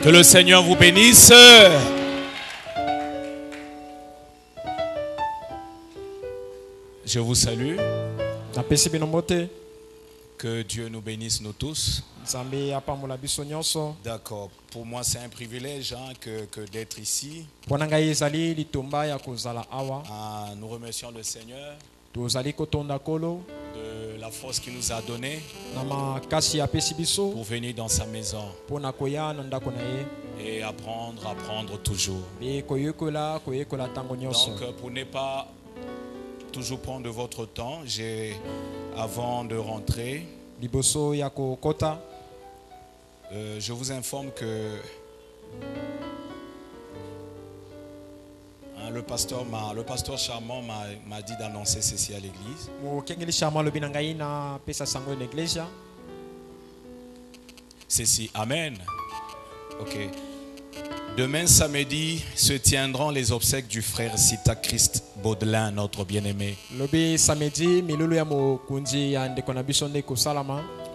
Que le Seigneur vous bénisse. Je vous salue. Que Dieu nous bénisse nous tous. D'accord. Pour moi, c'est un privilège que d'être ici. Nous remercions le Seigneur de la force qu'il nous a donnée pour venir dans sa maison et apprendre toujours. Donc, pour ne pas toujours prendre de votre temps, avant de rentrer, je vous informe que le pasteur Charmant m'a dit d'annoncer ceci à l'église. Ceci, amen. Ok. Demain samedi se tiendront les obsèques du frère Sita Christ Baudelin, notre bien-aimé.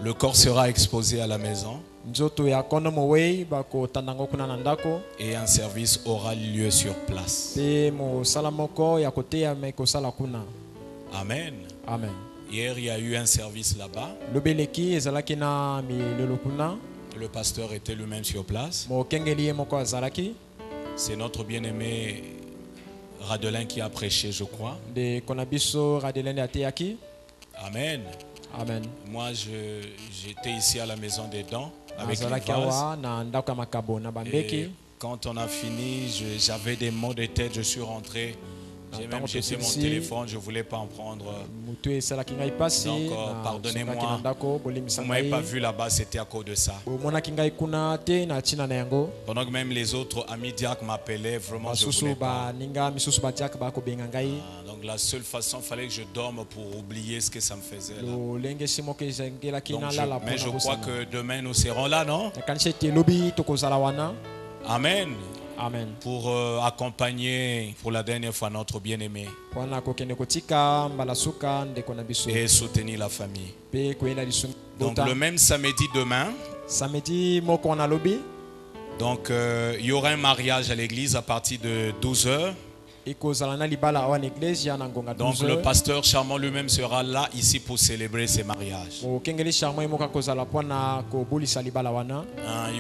Le corps sera exposé à la maison et un service aura lieu sur place. Amen. Amen. Hier, il y a eu un service là-bas. Le pasteur était lui-même sur place. C'est notre bien-aimé Radelin qui a prêché, je crois. Amen. Amen. Moi, j'étais ici à la maison des dents avec les vases. Et quand on a fini, j'avais des maux de tête, je suis rentré. J'ai même jeté mon téléphone, je ne voulais pas en prendre. Donc, pardonnez-moi. Vous ne m'avez pas vu là-bas, c'était à cause de ça. Pendant que même les autres amis diacres m'appelaient, vraiment, je ne voulais pas. Donc, la seule façon, il fallait que je dorme pour oublier ce que ça me faisait là. Mais je crois que demain, nous serons là, non? Amen. Amen. Pour accompagner pour la dernière fois notre bien-aimé et soutenir la famille. Donc le même samedi demain, donc il y aura un mariage à l'église à partir de 12h. Donc le pasteur Charmant lui-même sera là ici pour célébrer ces mariages. Il ne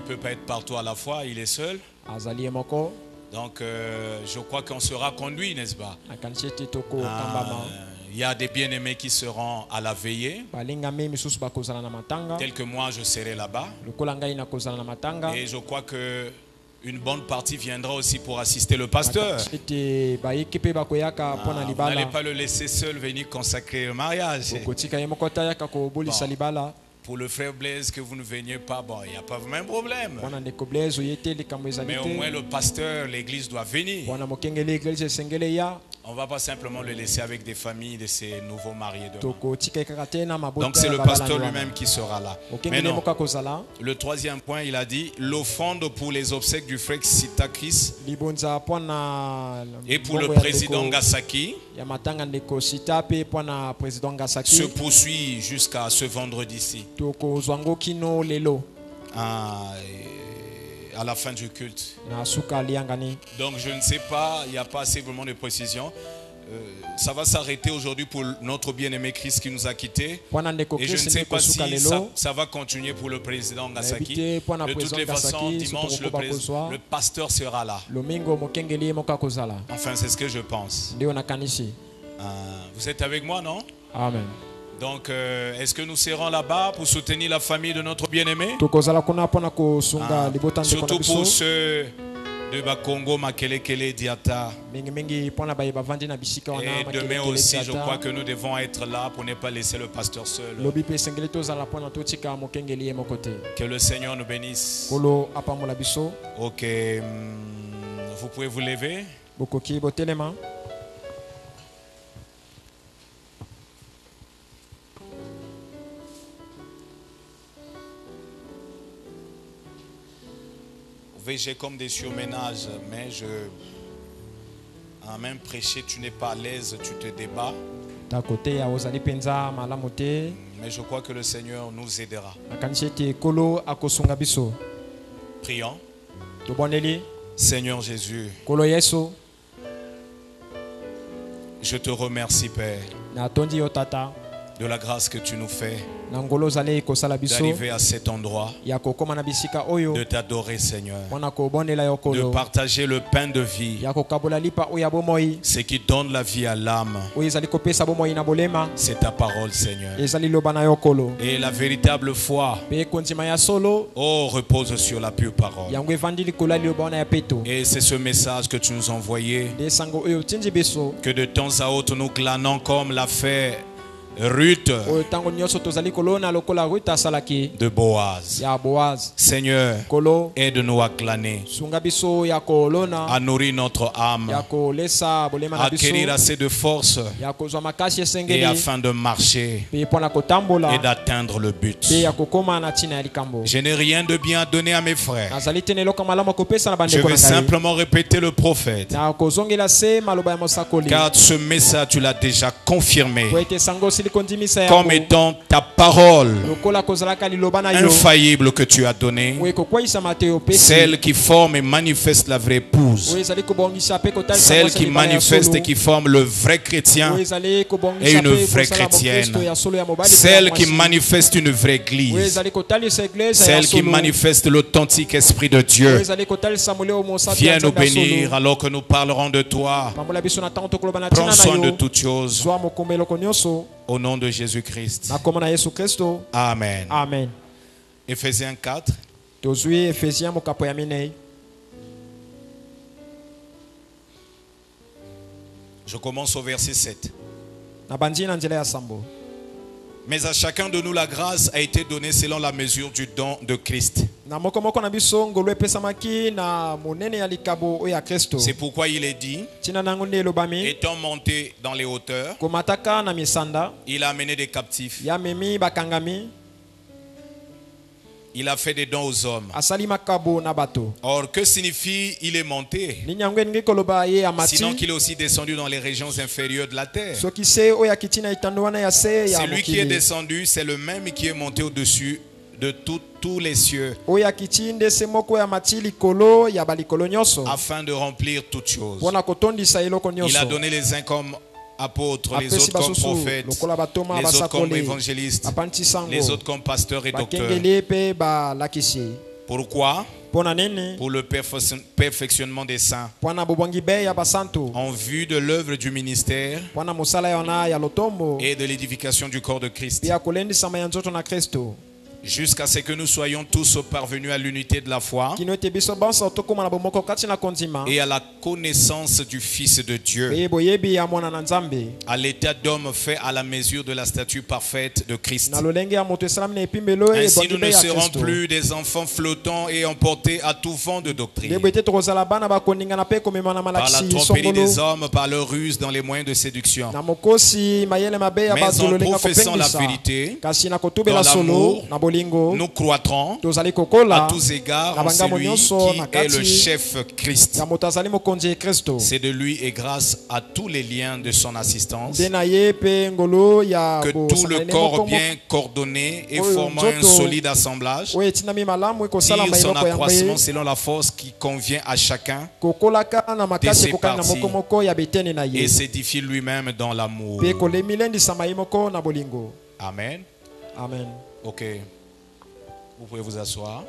peut pas être partout à la fois, il est seul. Donc je crois qu'on sera conduit, n'est-ce pas? Il y a des bien-aimés qui seront à la veillée. Quelques mois je serai là-bas. Et je crois que une bonne partie viendra aussi pour assister le pasteur. Vous n'allez pas le laisser seul venir consacrer le mariage. Bon. Pour le frère Blaise, que vous ne veniez pas, bon, il n'y a pas de même problème. Mais au moins le pasteur, l'église doit venir. On ne va pas simplement le laisser avec des familles de ces nouveaux mariés demain. Donc c'est le pasteur lui-même qui sera là. Maintenant, le troisième point, il a dit l'offrande pour les obsèques du frère Sita Christ et pour le président Gasaki se poursuit jusqu'à ce vendredi-ci. À la fin du culte. Donc je ne sais pas, il n'y a pas assez vraiment de précision. Ça va s'arrêter aujourd'hui pour notre bien-aimé Christ qui nous a quittés. Et je ne sais pas si ça va continuer pour le président Gasaki. De toutes les façons, dimanche, le pasteur sera là. Enfin, c'est ce que je pense. Vous êtes avec moi, non? Amen. Donc, est-ce que nous serons là-bas pour soutenir la famille de notre bien-aimé? Surtout pour ceux de Bakongo, Makelekele, Diata. Et demain aussi, je crois que nous devons être là pour ne pas laisser le pasteur seul. Que le Seigneur nous bénisse. Ok, vous pouvez vous lever. J'ai comme des surménages, mais en même prêcher, tu n'es pas à l'aise, tu te débats. Mais je crois que le Seigneur nous aidera. Prions. Seigneur Jésus, je te remercie, Père, de la grâce que tu nous fais d'arriver à cet endroit, de t'adorer, Seigneur, de partager le pain de vie, ce qui donne la vie à l'âme. C'est ta parole, Seigneur. Et la véritable foi, oh, repose sur la pure parole. Et c'est ce message que tu nous as envoyé, que de temps à autre nous glanons comme l'a fait Ruth de Boaz. Seigneur, aide-nous à glaner, à nourrir notre âme, à acquérir assez de force et afin de marcher et d'atteindre le but. Je n'ai rien de bien à donner à mes frères. Je vais simplement répéter le prophète, car ce message tu l'as déjà confirmé comme étant ta parole infaillible que tu as donnée, celle qui forme et manifeste la vraie épouse, celle qui manifeste et qui forme le vrai chrétien et une vraie chrétienne, celle qui manifeste une vraie église, celle qui manifeste l'authentique esprit de Dieu. Viens nous bénir alors que nous parlerons de toi. Prends soin de toutes choses. Au nom de Jésus-Christ. Amen. Amen. Éphésiens 4. Je commence au verset 7. Mais à chacun de nous la grâce a été donnée selon la mesure du don de Christ. C'est pourquoi il est dit, étant monté dans les hauteurs, il a amené des captifs. Il a fait des dons aux hommes. Or, que signifie il est monté? Sinon qu'il est aussi descendu dans les régions inférieures de la terre. C'est lui qui est descendu, c'est le même qui est monté au-dessus de tous les cieux, afin de remplir toutes choses. Il a donné les uns comme apôtres, les autres comme prophètes, les autres comme évangélistes, les autres comme pasteurs et docteurs. Pourquoi? Pour le perfectionnement des saints, en vue de l'œuvre du ministère et de l'édification du corps de Christ, jusqu'à ce que nous soyons tous parvenus à l'unité de la foi et à la connaissance du Fils de Dieu, à l'état d'homme fait à la mesure de la stature parfaite de Christ. Ainsi nous ne serons plus des enfants flottants et emportés à tout vent de doctrine, par la tromperie des hommes, par leur ruse dans les moyens de séduction, mais en professant la vérité dans l'amour, nous croîtrons à tous égards en celui qui est le chef Christ. C'est de lui et grâce à tous les liens de son assistance que tout le corps bien coordonné et formant un solide assemblage tire son accroissement selon la force qui convient à chacun de ses parties et s'édifie lui-même dans l'amour. Amen. Amen. Ok. Vous pouvez vous asseoir.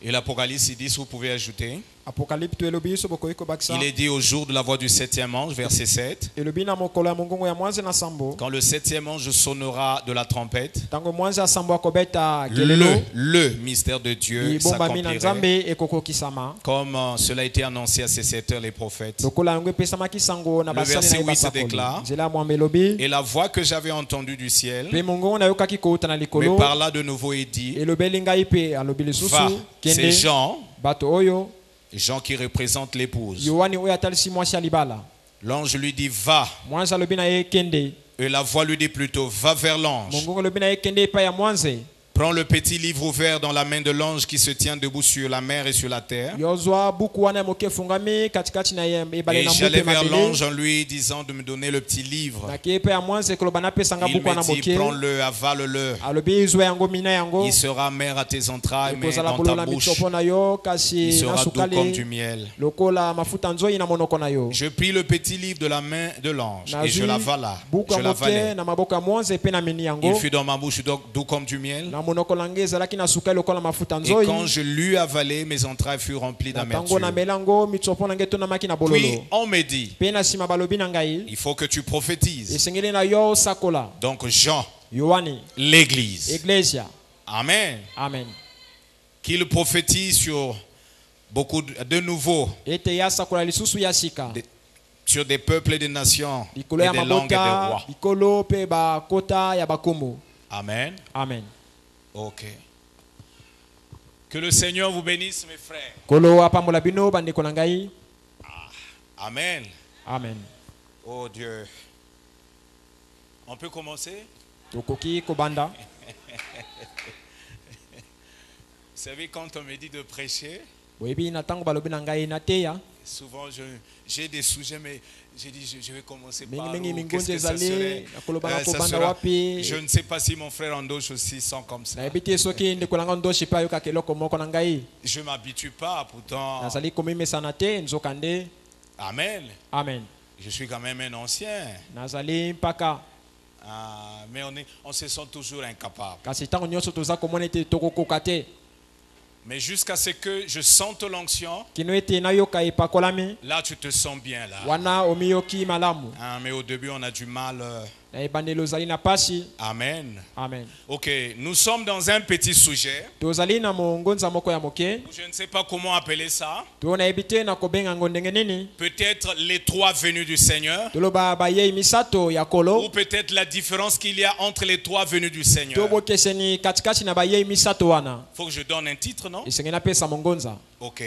Et l'Apocalypse 10, vous pouvez ajouter. Il est dit au jour de la voix du septième ange, verset 7. Quand le septième ange sonnera de la trompette, le mystère de Dieu s'accomplira, comme cela a été annoncé à ses serviteurs les prophètes. Le verset 8 déclare: et la voix que j'avais entendue du ciel me parla de nouveau et dit: va, ces gens qui représentent l'épouse. L'ange lui dit: va. Et la voix lui dit plutôt: va vers l'ange. Prends le petit livre ouvert dans la main de l'ange qui se tient debout sur la mer et sur la terre. Et j'allais vers l'ange en lui disant de me donner le petit livre. Il me dit, prends-le, avale-le. Il sera amer à tes entrailles, mais dans ta bouche, il sera doux comme du miel. Je pris le petit livre de la main de l'ange et je l'avalai. Il fut dans ma bouche doux comme du miel. Et quand je l'eus avalé, mes entrailles furent remplies d'amertume. Puis on me dit, il faut que tu prophétises. Donc Jean, l'église. Amen. Amen. Qu'il prophétise sur beaucoup de nouveaux, sur des peuples et des nations, et des langues et des rois. Amen. Amen. Ok. Que le Seigneur vous bénisse, mes frères. Amen. Amen. Oh Dieu. On peut commencer? Vous savez, quand on me dit de prêcher, souvent j'ai des sujets, mais j'ai dit je vais commencer par où, qu'est-ce que ça serait? Je ne sais pas si mon frère Andoche aussi sent comme ça. Je ne m'habitue pas, pourtant. Amen. Amen. Je suis quand même un ancien. Mais on se sent toujours incapable. Mais jusqu'à ce que je sente l'onction, là tu te sens bien là. Mais au début on a du mal. Amen. Amen. Ok, nous sommes dans un petit sujet. Je ne sais pas comment appeler ça. Peut-être les trois venues du Seigneur. Ou peut-être la différence qu'il y a entre les trois venues du Seigneur. Faut que je donne un titre, non? Ok.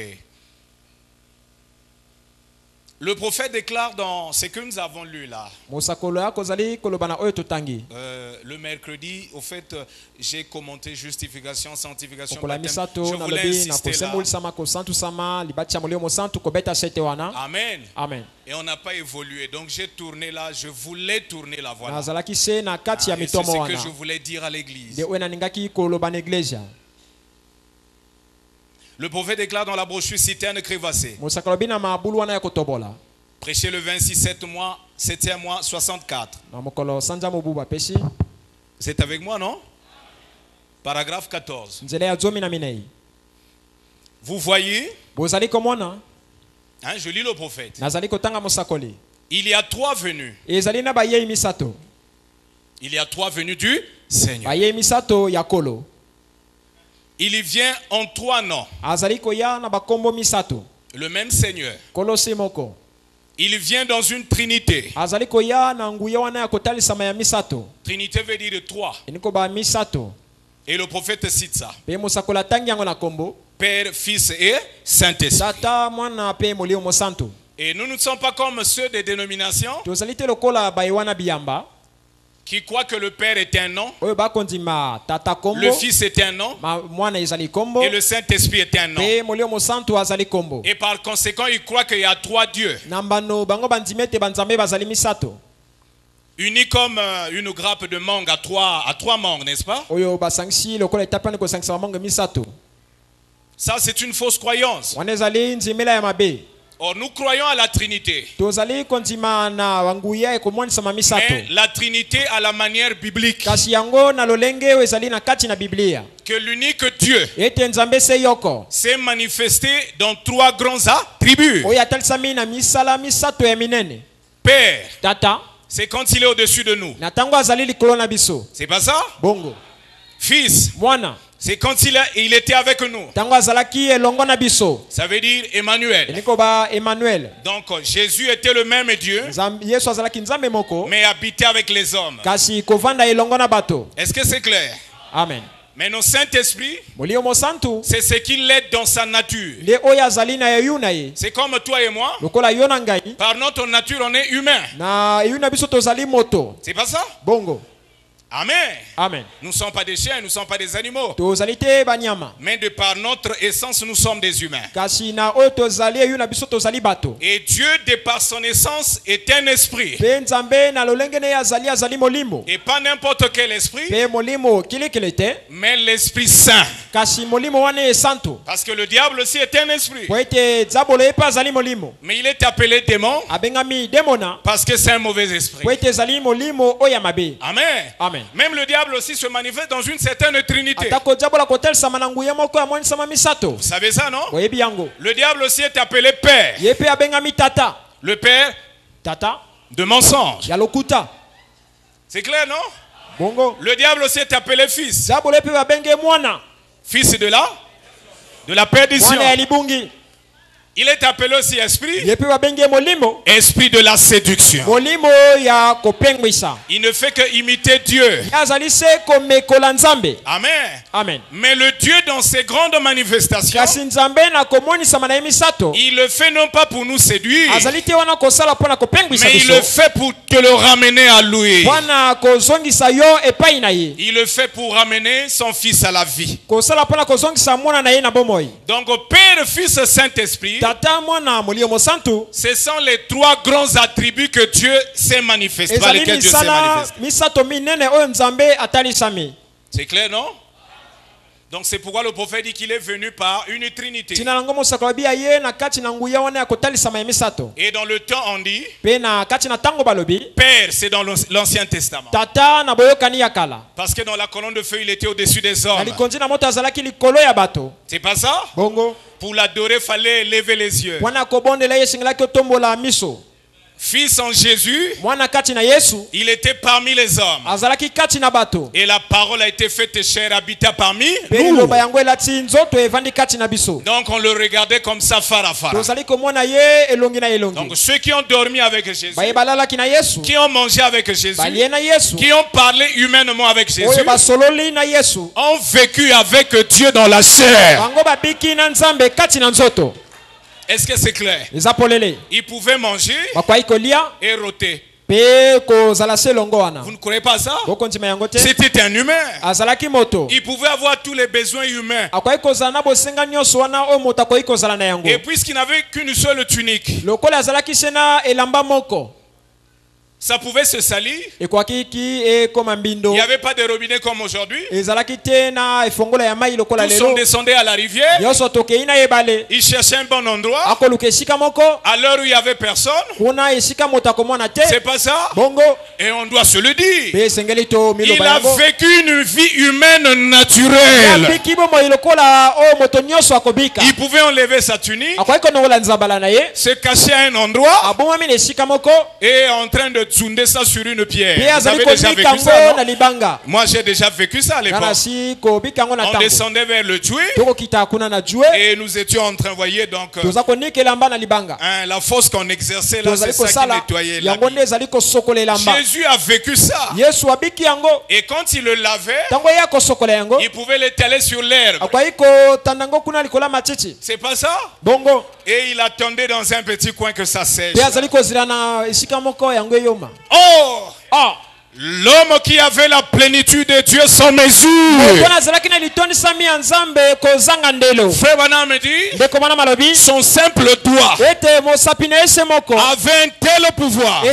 Le prophète déclare dans ce que nous avons lu là. Le mercredi, au fait, j'ai commenté justification, sanctification, baptême. Je voulais insister là. Amen. Amen. Et on n'a pas évolué. Donc j'ai tourné là, je voulais tourner la voie. C'est ce que je voulais dire à l'église. Le prophète déclare dans la brochure citerne crevassée. Prêchez le 26 7e mois 64. Vous êtes avec moi, non? Paragraphe 14. Vous voyez? Je lis le prophète. Il y a trois venues. Il y a trois venues du Seigneur. Il y vient en trois noms. Le même Seigneur. Il vient dans une trinité. Trinité veut dire trois. Et le prophète cite ça. Père, Fils et Saint-Esprit. Et nous ne sommes pas comme ceux des dénominations qui croient que le Père est un nom, le Fils est un nom, et le Saint-Esprit est un nom. Et par conséquent, ils croient qu'il y a trois dieux. Unis comme une grappe de mangue à trois mangues, n'est-ce pas? Ça, c'est une fausse croyance. Or, nous croyons à la Trinité. Mais la Trinité à la manière biblique. Que l'unique Dieu s'est manifesté dans trois grands attributs. Père, c'est quand il est au-dessus de nous. C'est pas ça? Fils, c'est quand il était avec nous. Ça veut dire Emmanuel. Donc Jésus était le même Dieu, mais habitait avec les hommes. Est-ce que c'est clair? Amen. Mais notre Saint-Esprit, c'est ce qu'il est dans sa nature. C'est comme toi et moi. Par notre nature, on est humain. C'est pas ça? Bongo. Amen. Amen. Nous ne sommes pas des chiens, nous ne sommes pas des animaux. Mais de par notre essence, nous sommes des humains. Et Dieu, de par son essence, est un esprit. Et pas n'importe quel esprit, mais l'Esprit Saint. Parce que le diable aussi est un esprit. Mais il est appelé démon parce que c'est un mauvais esprit. Amen. Amen. Même le diable aussi se manifeste dans une certaine trinité. Vous savez ça, non? Le diable aussi est appelé père. Le père de mensonge. C'est clair, non? Le diable aussi est appelé fils. Fils de la perdition. Il est appelé aussi esprit. Esprit de la séduction. Il ne fait que imiter Dieu. Amen. Amen. Mais le Dieu dans ses grandes manifestations, il le fait non pas pour nous séduire, mais il le fait pour te le ramener à lui. Il le fait pour ramener son fils à la vie. Donc Père, Fils, Saint-Esprit, ce sont les trois grands attributs que Dieu s'est manifesté, par lesquels Dieu s'est manifesté. C'est clair, non? Donc c'est pourquoi le prophète dit qu'il est venu par une trinité. Et dans le temps on dit Père, c'est dans l'Ancien Testament. Parce que dans la colonne de feu il était au-dessus des hommes. C'est pas ça? Pour l'adorer, il fallait lever les yeux. Fils en Jésus, il était parmi les hommes. Et la parole a été faite chair, habita parmi nous. Donc on le regardait comme ça, Farafara. Donc ceux qui ont dormi avec Jésus, qui ont mangé avec Jésus, qui ont parlé humainement avec Jésus, ont vécu avec Dieu dans la chair. Est-ce que c'est clair? Ils pouvaient manger et rôter. Vous ne croyez pas ça? C'était un humain. Il pouvait avoir tous les besoins humains. Et puisqu'il n'avait qu'une seule tunique, ça pouvait se salir. Il n'y avait pas de robinet comme aujourd'hui. Tous sont descendus à la rivière. Ils cherchaient un bon endroit. À l'heure où il n'y avait personne. C'est pas ça? Et on doit se le dire. Il a vécu une vie humaine naturelle. Il pouvait enlever sa tunique, se cacher à un endroit et en train de tsundé ça sur une pierre. Vous avez déjà vécu ça, non? Moi j'ai déjà vécu ça à l'époque. On descendait vers le Djoué et nous étions en train, voyez, donc la force qu'on exerçait là, c'est ça qui nettoyait la vie. Jésus a vécu ça. Et quand il le lavait, il pouvait l'étaler sur l'herbe. C'est pas ça? Et il attendait dans un petit coin que ça sèche. Oh! L'homme qui avait la plénitude de Dieu sans mesure. Frère Branham me dit, son simple doigt avait un tel pouvoir.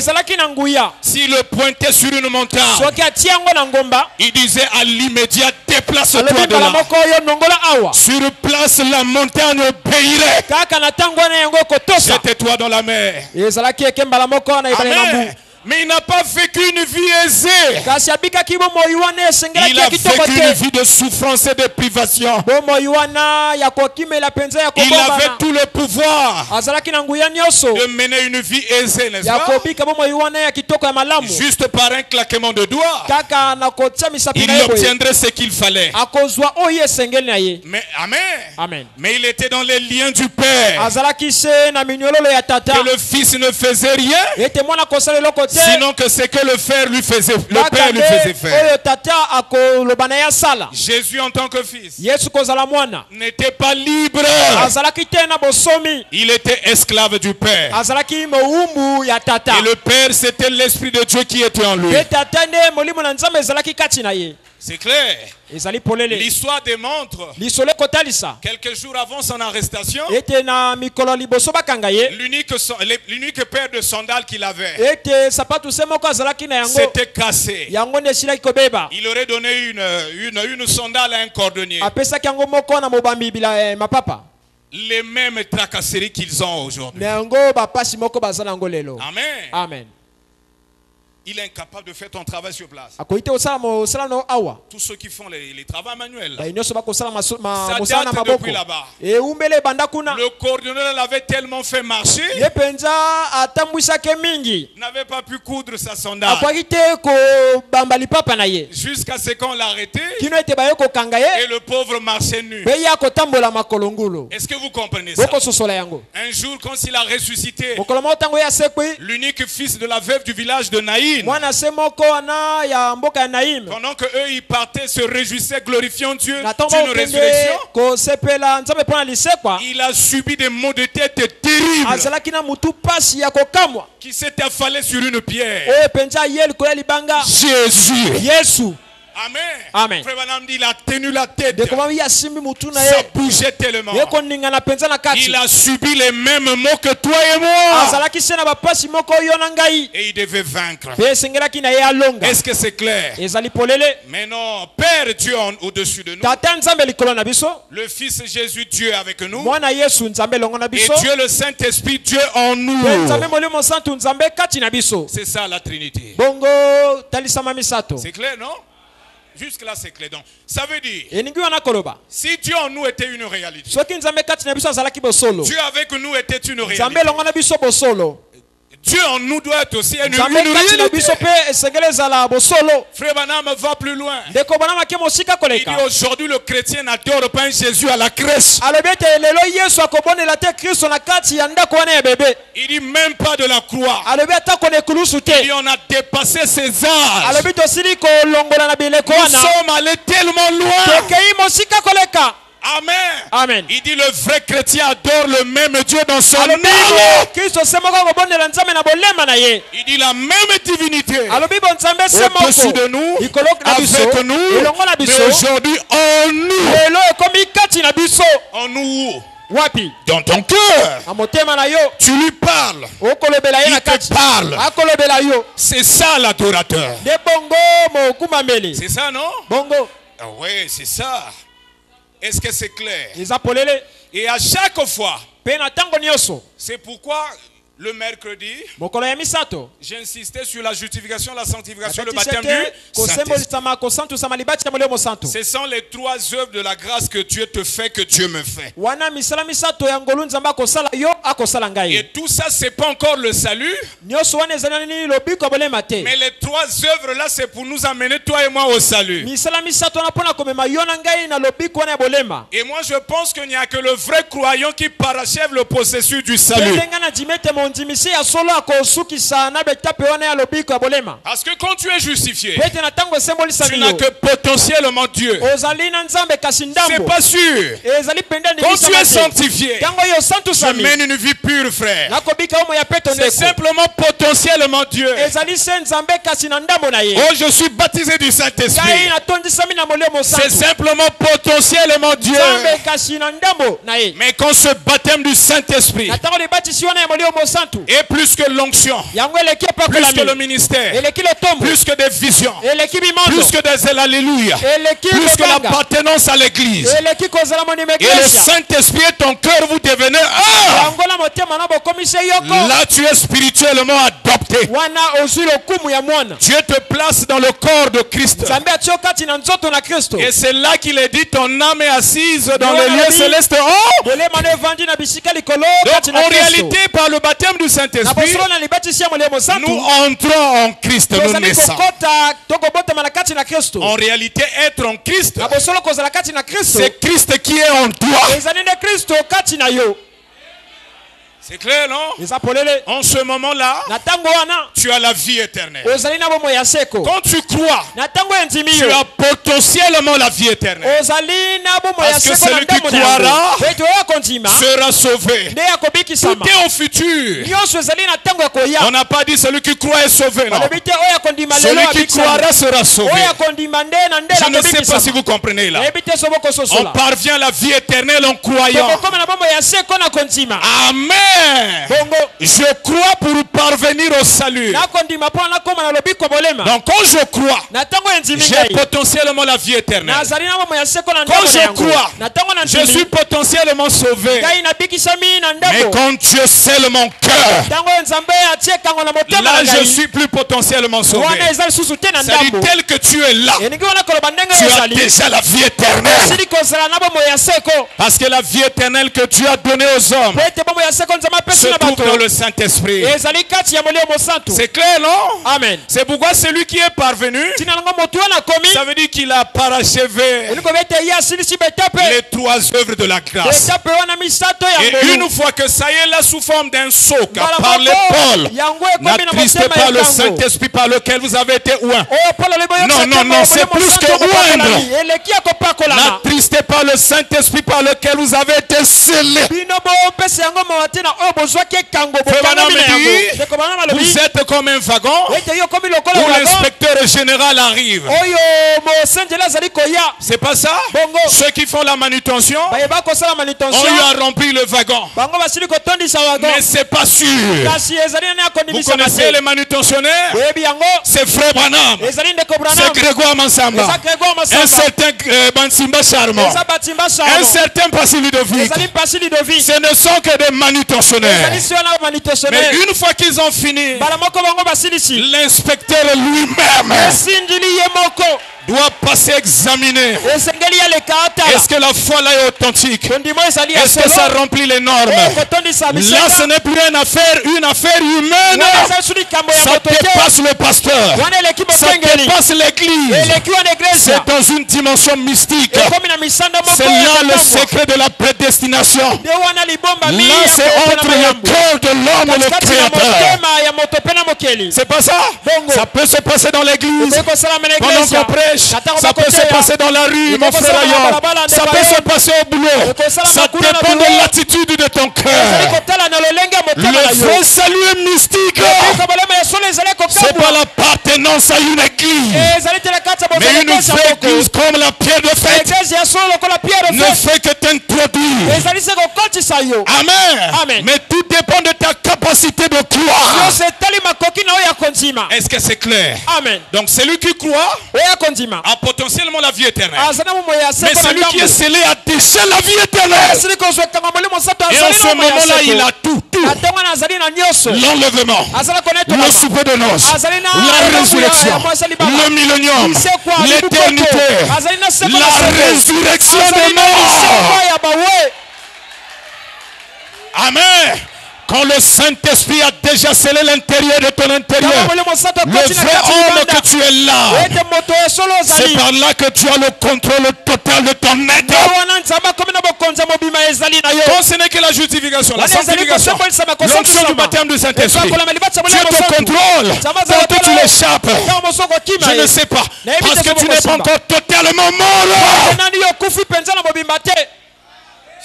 S'il le pointait sur une montagne, il disait à l'immédiat, déplace-toi de là. Sur place, la montagne obéirait. Jette-toi dans la mer. Amen. Mais il n'a pas vécu une vie aisée. Il a vécu une vie de souffrance et de privation. Il avait tout le pouvoir de mener une vie aisée, n'est-ce pas? Juste par un claquement de doigts, il obtiendrait ce qu'il fallait. Mais amen. Mais il était dans les liens du Père. Que le Fils ne faisait rien sinon que ce que le père lui faisait faire. Jésus en tant que fils n'était pas libre. Il était esclave du Père. Et le Père, c'était l'Esprit de Dieu qui était en lui. C'est clair. L'histoire démontre quelques jours avant son arrestation, l'unique paire de sandales qu'il avait s'était cassé. Il aurait donné une sandale à un cordonnier. Les mêmes tracasseries qu'ils ont aujourd'hui. Amen. Amen. Il est incapable de faire ton travail sur place. Tous ceux qui font les travaux manuels, ça date depuis là-bas. Le coordonnateur l'avait tellement fait marcher, il n'avait pas pu coudre sa sandale. Jusqu'à ce qu'on l'a arrêté et le pauvre marchait nu. Est-ce que vous comprenez ça? Un jour, quand il a ressuscité l'unique fils de la veuve du village de Naïm, pendant que eux ils partaient, se réjouissaient, glorifiant Dieu d'une résurrection, il a subi des maux de tête terribles qui s'est affalé sur une pierre. Jésus. Amen. Amen. Frère Branham dit, il a tenu la tête. Ça bougeait tellement. Il a subi les mêmes maux que toi et moi. Et il devait vaincre. Est-ce que c'est clair? Mais non, Père Dieu au-dessus de nous. Le Fils Jésus Dieu avec nous. Et Dieu le Saint-Esprit Dieu en nous. C'est ça la Trinité. C'est clair, non? Jusque là c'est clair. Donc ça veut dire, si Dieu en nous était une réalité, Dieu avec nous était une réalité, Dieu en nous doit être aussi une réalité. Frère Branham va plus loin. Il dit aujourd'hui le chrétien n'adore pas un Jésus à la crèche. Il dit même pas de la croix. Il dit on a dépassé ces âges. Nous sommes allés tellement loin. Amen. Amen. Il dit le vrai chrétien adore le même Dieu dans son âme. Il dit la même divinité au-dessus de nous, avec nous, mais aujourd'hui en nous. En nous. Dans ton cœur. Tu lui parles. Il te parle. C'est ça l'adorateur. C'est ça, non? Oui, c'est ça. Est-ce que c'est clair? Et à chaque fois, c'est pourquoi le mercredi, j'insistais sur la justification, la sanctification, le baptême du Saint-Esprit. Ce sont les trois œuvres de la grâce que Dieu te fait, que Dieu me fait. Et tout ça, c'est pas encore le salut. Mais les trois œuvres là, c'est pour nous amener, toi et moi, au salut. Et moi, je pense qu'il n'y a que le vrai croyant qui parachève le processus du salut. Parce que quand tu es justifié, tu n'as que potentiellement Dieu. C'est pas sûr. Quand tu es sanctifié, tu mènes une vie pure, frère. C'est simplement potentiellement Dieu. Oh, je suis baptisé du Saint-Esprit. C'est simplement potentiellement Dieu. Mais quand ce baptême du Saint-Esprit est plus que l'onction, plus que le ministère, plus que des visions, plus que des alléluia, plus que l'appartenance à l'église, et le Saint-Esprit est ton cœur, vous devenez un. Là tu es spirituellement adopté. Dieu te place dans le corps de Christ. Et c'est là qu'il est dit, ton âme est assise dans les lieux célestes. Oh! Donc en réalité, par le baptême du Saint-Esprit, nous entrons en Christ, nous naissons. En réalité, être en Christ, c'est Christ qui est en toi. C'est clair, non? En ce moment-là, tu as la vie éternelle. Quand tu crois, tu as potentiellement la vie éternelle. Parce que celui qui croira sera sauvé. Tout est au futur. On n'a pas dit celui qui croit est sauvé, non. Celui qui croira sera sauvé. Je ne sais pas si vous comprenez là. On parvient à la vie éternelle en croyant. Amen. Je crois pour parvenir au salut. Donc quand je crois, j'ai potentiellement la vie éternelle. Quand je crois, je suis potentiellement sauvé. Mais quand Dieu scelle mon cœur, là je suis plus potentiellement sauvé. C'est-à-dire tel que tu es là, tu as déjà la vie éternelle. Parce que la vie éternelle que Dieu a donnée aux hommes se trouve dans le Saint-Esprit. C'est clair, non? Amen. C'est pourquoi celui qui est parvenu, ça veut dire qu'il a parachevé les 3 œuvres de la grâce. Et une fois que ça y est là sous forme d'un sceau qu'a parlé Paul, n'attristez pas le Saint-Esprit par lequel vous avez été oint. Non, non, non, c'est plus que oindre. N'attristez pas le Saint-Esprit par lequel vous avez été scellés. Vous êtes comme un wagon où l'inspecteur général arrive. C'est pas ça? Ceux qui font la manutention, on lui a rempli le wagon. Mais c'est pas sûr. Vous connaissez les manutentionnaires? C'est Frère Branham. C'est Grégoire Mansamba. Un certain Bansimba Charmant. Un certain Passy Ludovic. Ce ne sont que des manutentionnaires. Mais une fois qu'ils ont fini, l'inspecteur lui-même doit passer examiner. Est-ce que la foi là est authentique? Est-ce que ça remplit les normes? Là ce n'est plus une affaire humaine. Ça dépasse le pasteur. Ça dépasse l'église. C'est dans une dimension mystique. C'est là le secret de la prédestination. Là c'est entre le cœur de l'homme et le Créateur. C'est pas ça? Ça peut se passer dans l'église pendant qu'on prêche. Ça peut se passer dans la rue, mon frère Ayon. Ça peut se passer au boulot. Ça dépend de l'attitude de ton cœur. Le vrai salut est mystique. C'est pas l'appartenance à une église. Mais une vraie église comme la pierre de fête ne fait que t'introduire. Amen. Mais tout dépend de ta capacité de croire. Est-ce que c'est clair? Amen. Donc celui qui croit a potentiellement la vie éternelle. Mais celui qui est scellé a déjà la vie éternelle. Et en ce moment-là, il a tout. L'enlèvement, le souper de noces, la résurrection, le millénium, l'éternité, la résurrection des morts. Amen. Quand le Saint-Esprit a déjà scellé l'intérieur de ton intérieur, le vrai homme que tu es là, c'est par là que tu as le contrôle total de ton être. Quand ce n'est que la justification, la sanctification, l'onction du baptême du Saint-Esprit, Dieu te contrôle, donc tu l'échappes. Je ne sais pas, parce que tu n'es pas encore totalement mort.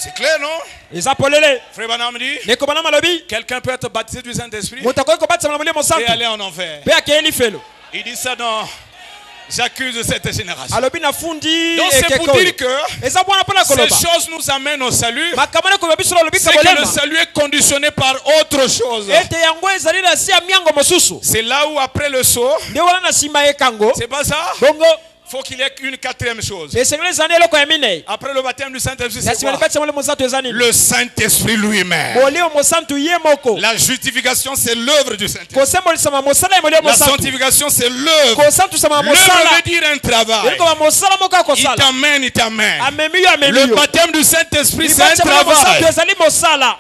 C'est clair, non? Frère Branham dit, quelqu'un peut être baptisé du Saint-Esprit et aller en enfer. Il dit ça dans J'accuse cette génération. Donc c'est pour dire que ces choses nous amènent au salut. C'est que le salut est conditionné par autre chose. C'est là où après le saut, c'est pas ça? Il faut qu'il y ait une 4e chose. Après le baptême du Saint-Esprit, c'est quoi? Le Saint-Esprit lui-même. La justification, c'est l'œuvre du Saint-Esprit. La sanctification, c'est l'œuvre. L'œuvre veut dire un travail. Il t'amène. Le baptême du Saint-Esprit, c'est un travail.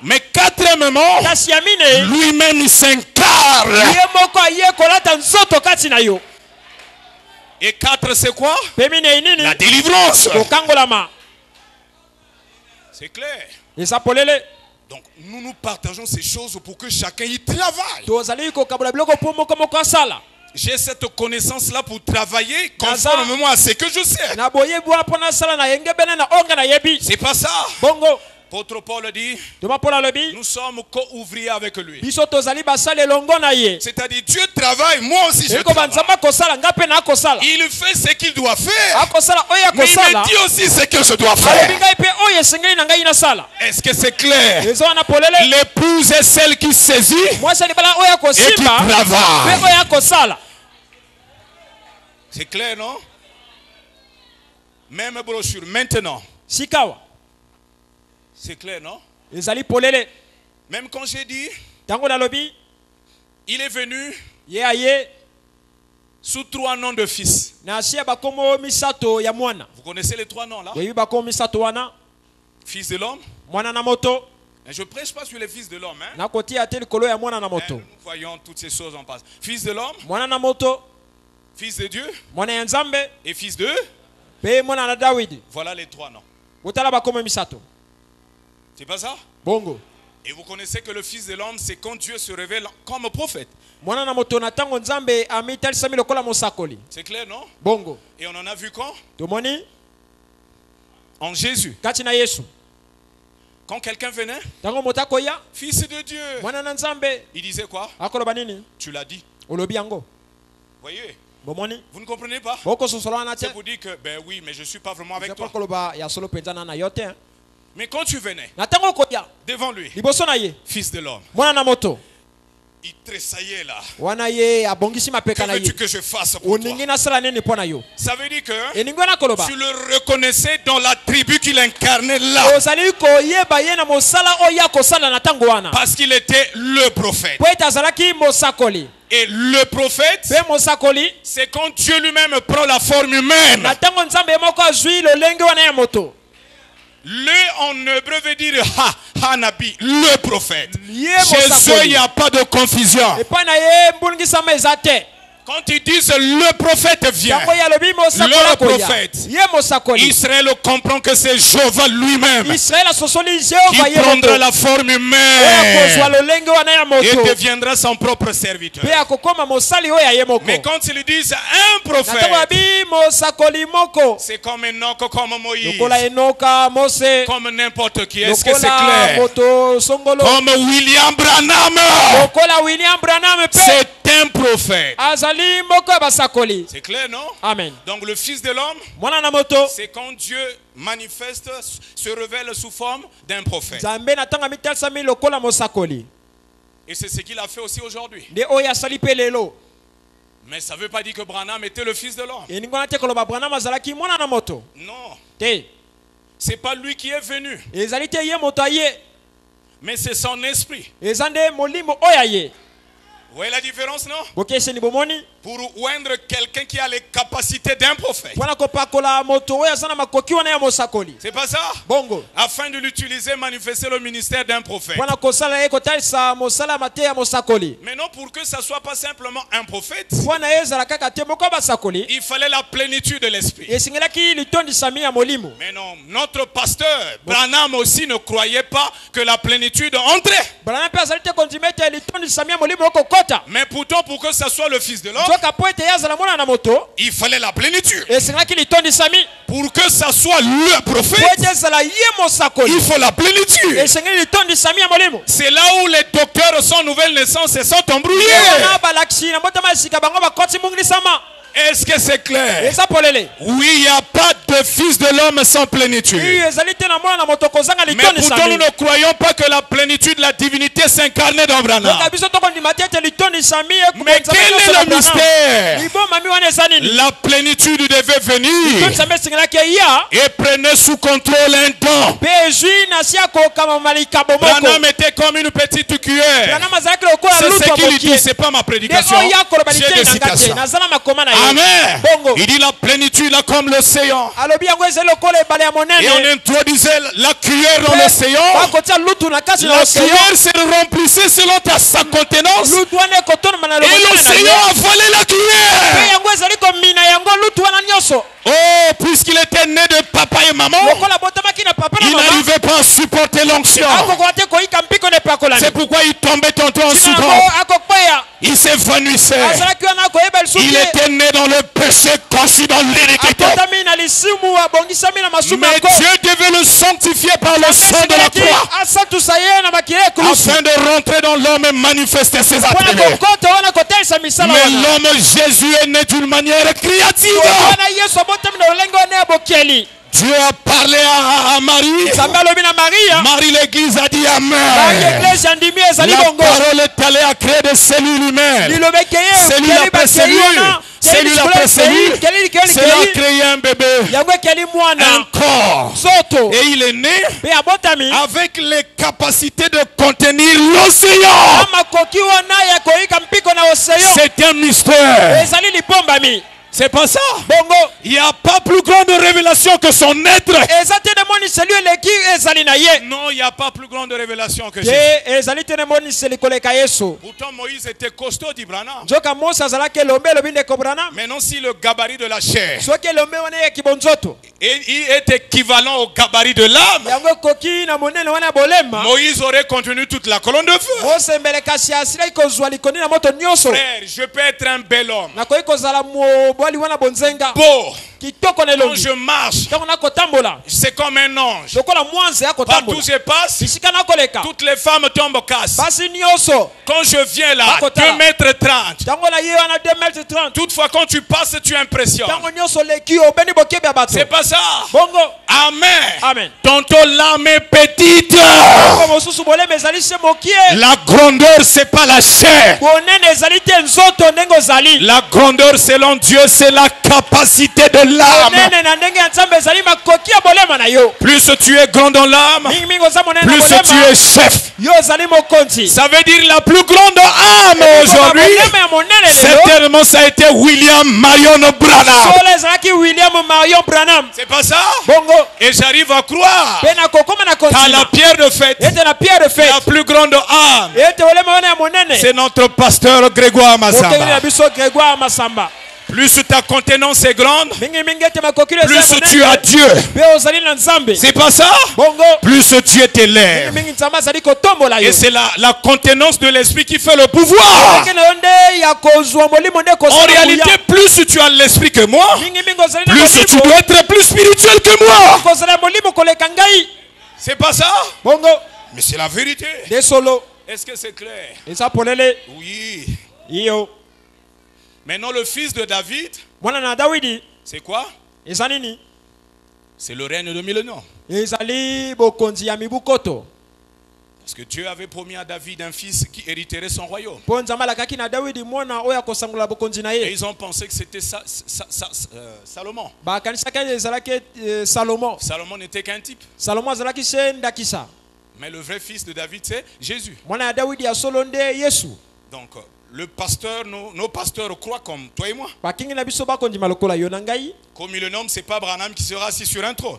Mais 4èmement, lui-même, il s'incarne. Et 4, c'est quoi? La délivrance. C'est clair. Donc nous partageons ces choses pour que chacun y travaille. J'ai cette connaissance-là pour travailler conformément à ce que je sais. C'est pas ça. L'apôtre Paul dit, nous sommes co-ouvriers avec lui. C'est-à-dire Dieu travaille, moi aussi je travaille. Il fait ce qu'il doit faire, mais il me dit aussi ce que je dois faire. Est-ce que c'est clair? L'épouse est celle qui saisit et qui travaille. C'est clair, non? Même brochure. Maintenant. C'est clair, non? Même quand j'ai dit, il est venu sous 3 noms de fils. Vous connaissez les 3 noms là? Fils de l'homme. Je ne prêche pas sur les fils de l'homme. Hein? Nous voyons toutes ces choses en passe. Fils de l'homme. Fils de Dieu. Et fils de. Voilà les 3 noms. C'est pas ça? Bongo. Et vous connaissez que le Fils de l'homme, c'est quand Dieu se révèle comme prophète. C'est clair, non? Bongo. Et on en a vu quand? En Jésus. Quand quelqu'un venait, Fils de Dieu, il disait quoi? Tu l'as dit. Voyez? Vous ne comprenez pas? C'est pour dire que, ben oui, mais je ne suis pas vraiment avec toi. Mais quand tu venais devant lui, Fils de l'homme, il tressaillait là. Que veux-tu que je fasse pour toi? Ça veut dire que tu le reconnaissais dans la tribu qu'il incarnait là. Parce qu'il était le prophète. Et le prophète, c'est quand Dieu lui-même prend la forme humaine. Le en hébreu veut dire Hanabi, le prophète. Chez eux, il n'y a pas de confusion. Quand ils disent le prophète vient, le prophète, Israël comprend que c'est Jéhovah lui-même qui prendra la forme humaine et deviendra son propre serviteur. Mais quand ils disent un prophète, c'est comme Enoch, comme Moïse, comme n'importe qui. Est-ce que c'est clair? Comme William Branham, c'est un prophète. C'est clair, non? Amen. Donc le Fils de l'homme, c'est quand Dieu manifeste, se révèle sous forme d'un prophète. Et c'est ce qu'il a fait aussi aujourd'hui. Mais ça ne veut pas dire que Branham était le Fils de l'homme. Non. C'est pas lui qui est venu. Mais c'est son esprit. Vous voyez la différence, non? Pour oindre quelqu'un qui a les capacités d'un prophète. C'est pas ça? Bongo. Afin de l'utiliser, manifester le ministère d'un prophète. Mais non, pour que ça soit pas simplement un prophète, il fallait la plénitude de l'esprit. Mais non, notre pasteur Branham aussi ne croyait pas que la plénitude entrait. Mais pourtant, pour que ça soit le Fils de l'homme, il fallait la plénitude. Pour que ça soit le prophète, il faut la plénitude. C'est là où les docteurs sans nouvelle naissance se sont embrouillés. Est-ce que c'est clair? Oui, il n'y a pas de Fils de l'homme sans plénitude. Mais pourtant, nous ne croyons pas que la plénitude de la divinité s'incarnait dans Branham. Mais quel est le mystère? La plénitude devait venir et prenait sous contrôle un don. Branham était comme une petite cuillère. C'est ce qu'il dit, c'est pas ma prédication. J'ai des citations. Amen. Il dit la plénitude là comme l'océan. Et on introduisait la cuillère dans l'océan. La cuillère se remplissait selon sa contenance. Et l'océan avalait la cuillère. Oh, puisqu'il était né de papa et maman, il n'arrivait pas à supporter l'onction. C'est pourquoi il tombait tantôt en soudan. Il s'évanouissait. Il était né dans le péché, conçu dans l'iniquité. Mais Dieu devait le sanctifier par le sang de la croix, afin de rentrer dans l'homme et manifester ses attributs. Mais l'homme Jésus est né d'une manière créative. Dieu a parlé à Marie. Marie, l'église a dit Amen. La parole est allée à créer des cellules humaines. Cellule après cellule. Cellule après cellule. Cela a créé un bébé. Un corps. Et il est né avec les capacités de contenir l'océan. C'est un mystère. C'est pas ça. Il n'y a pas plus grande révélation que son être. Non, il n'y a pas plus grande révélation que Jésus. Pourtant Moïse était costaud, dit Branham. Maintenant si le gabarit de la chair est équivalent au gabarit de l'âme, Moïse aurait contenu toute la colonne de feu. Frère, je peux être un bel homme, beau. Quand je marche, c'est comme un ange. Partout où je passe, toutes les femmes tombent casse. Quand je viens là, 2,30 m. Toutefois, quand tu passes, tu impressionnes. C'est pas ça. Amen. Tantôt l'âme est petite. La grandeur, c'est pas la chair. La grandeur, selon Dieu, c'est la capacité de l'âme. Plus tu es grand dans l'âme, plus tu es chef. Ça veut dire la plus grande âme aujourd'hui. Certainement ça a été William Marion Branham. C'est pas ça? Et j'arrive à croire qu'à la pierre de fête, la plus grande âme, c'est notre pasteur Grégoire Massamba. Plus ta contenance est grande, plus tu as Dieu. C'est pas ça? Plus Dieu t'élève. Et c'est la contenance de l'esprit qui fait le pouvoir. En réalité, plus tu as l'esprit que moi, plus tu dois être plus spirituel que moi. C'est pas ça? Mais c'est la vérité. Est-ce que c'est clair? Oui. Maintenant, le fils de David, c'est quoi? C'est le règne de millénaire. Parce que Dieu avait promis à David un fils qui hériterait son royaume. Et ils ont pensé que c'était Salomon. Salomon n'était qu'un type. Mais le vrai fils de David, c'est Jésus. Donc, nos pasteurs croient comme toi et moi. Qu'au millénium, c'est pas Branham qui sera assis sur un trône.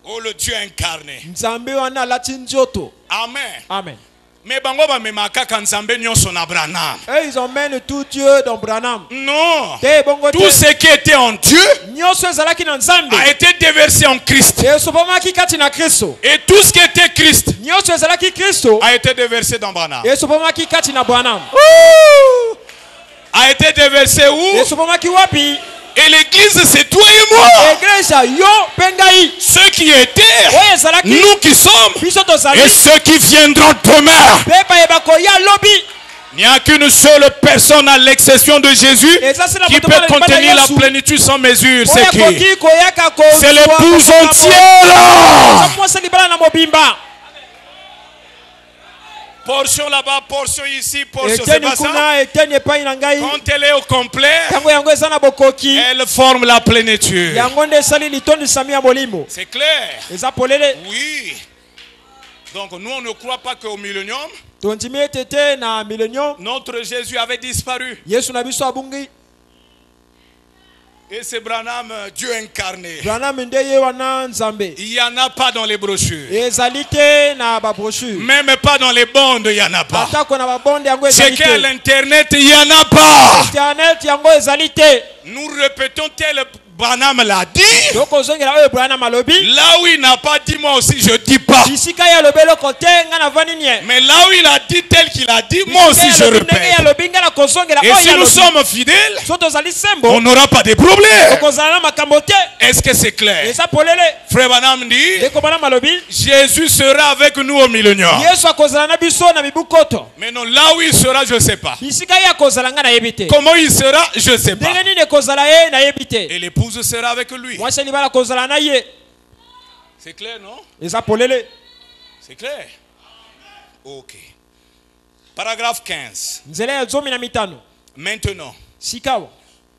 Oh, le Dieu incarné. Amen. Mais ils emmènent tout Dieu dans Branham. Non. Tout ce qui était en Dieu a été déversé en Christ. Et tout ce qui était Christ a été déversé dans Branham. A été déversé où? Et l'église, c'est toi et moi. Ceux qui étaient, nous qui sommes, et ceux qui viendront demain. Il n'y a qu'une seule personne à l'exception de Jésus qui peut contenir la plénitude sans mesure. C'est qui? C'est l'épouse entière. Portion là-bas, portion ici, portion c'est pas ça. Quand elle est au complet, elle forme la plénitude. C'est clair? Oui. Donc nous on ne croit pas qu'au millénium, notre Jésus avait disparu. Et c'est Branham, Dieu incarné. Il n'y en a pas dans les brochures. Même pas dans les bandes, il n'y en a pas. C'est qu'à l'internet, il n'y en a pas. nous répétons tel Branham l'a dit. Là où il n'a pas dit, moi aussi je dis pas. Mais là où il a dit tel qu'il a dit, moi aussi je répète. Et si nous sommes fidèles, on n'aura pas de problème. Est-ce que c'est clair? Frère Branham dit, Jésus sera avec nous au millénium. Mais non, là où il sera, je ne sais pas. Comment il sera, je ne sais pas. Et l'épouse sera avec lui. C'est clair, non? C'est clair. Ok. Paragraphe 15. Maintenant,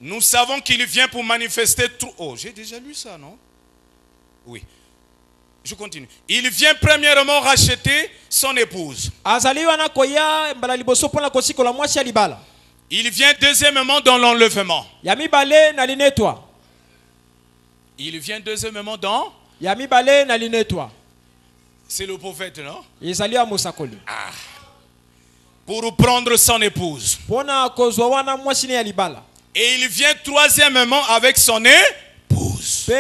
nous savons qu'il vient pour manifester tout. Oh, j'ai déjà lu ça, non? Oui. Je continue. Il vient premièrement racheter son épouse. Il vient deuxièmement dans l'enlèvement. Il vient deuxièmement dans... C'est le prophète, non? Ah. Pour prendre son épouse. Et il vient troisièmement avec son épouse.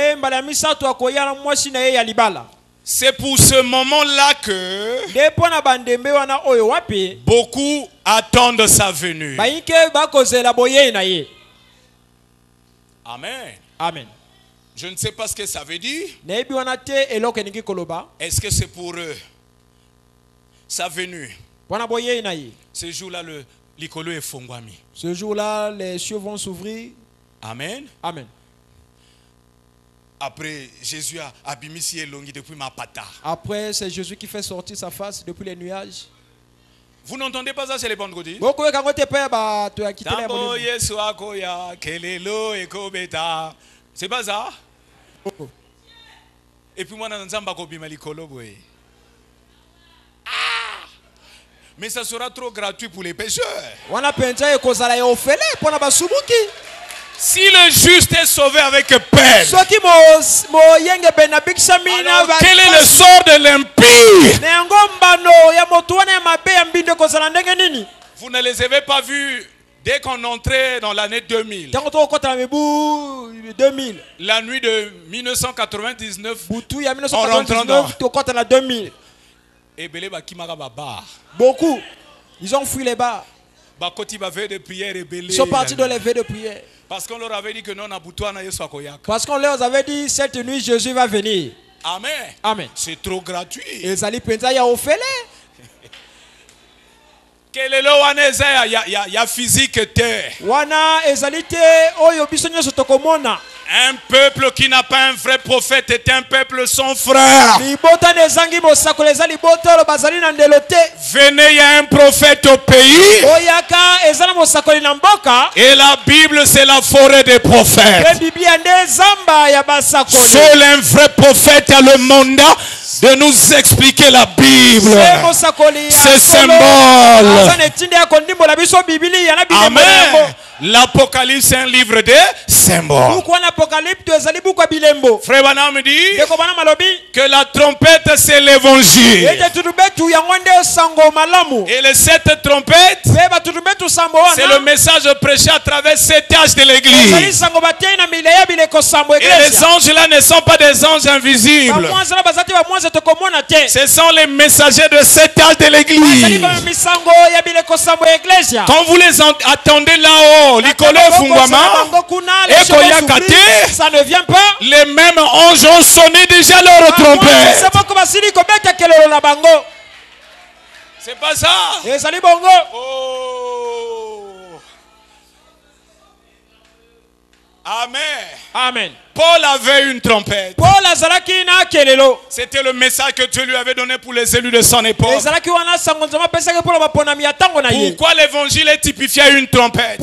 C'est pour ce moment-là que beaucoup attendent sa venue. Amen. Amen. Je ne sais pas ce que ça veut dire. Est-ce que c'est pour eux sa venue? Ce jour-là, l'icolo est fongwami. Ce jour-là, les cieux vont s'ouvrir. Amen. Amen. Après, Jésus a abimisi elongi depuis ma pata. Après, c'est Jésus qui fait sortir sa face depuis les nuages. Vous n'entendez pas ça chez les Pentecôtistes? C'est pas ça? Et puis moi, mais ça sera trop gratuit pour les pécheurs. Si le juste est sauvé avec peine, alors quel est le sort de l'impie? Vous ne les avez pas vus dès qu'on entrait dans l'année 2000. La nuit de 1999, on rentre dans 2000. Beaucoup, ils ont fui les bars. Ils sont partis dans les veilles de prière. Parce qu'on leur avait dit que non, parce qu'on leur avait dit cette nuit Jésus va venir. Amen. Amen. C'est trop gratuit. Et Zali Penza ya ofele. Quel est le wana ya physique terre. Wana ezalite oyo bisonyo sotokomona. Un peuple qui n'a pas un vrai prophète est un peuple sans frère. Venez, il y a un prophète au pays. Et la Bible, c'est la forêt des prophètes. Seul un vrai prophète a le mandat de nous expliquer la Bible. C'est symbole. Amen. L'Apocalypse est un livre de symboles. Frère Branham dit que la trompette c'est l'évangile. Et les 7 trompettes c'est le message prêché à travers 7 âges de l'église. Et les anges là ne sont pas des anges invisibles. Ce sont les messagers de 7 âges de l'église. Quand vous les attendez là-haut, ça ne vient pas. Les mêmes anges ont sonné déjà leur trompette. C'est pas ça. Oh. Amen. Amen. Paul avait une trompette. C'était le message que Dieu lui avait donné pour les élus de son époque. Pourquoi l'évangile est typifié à une trompette?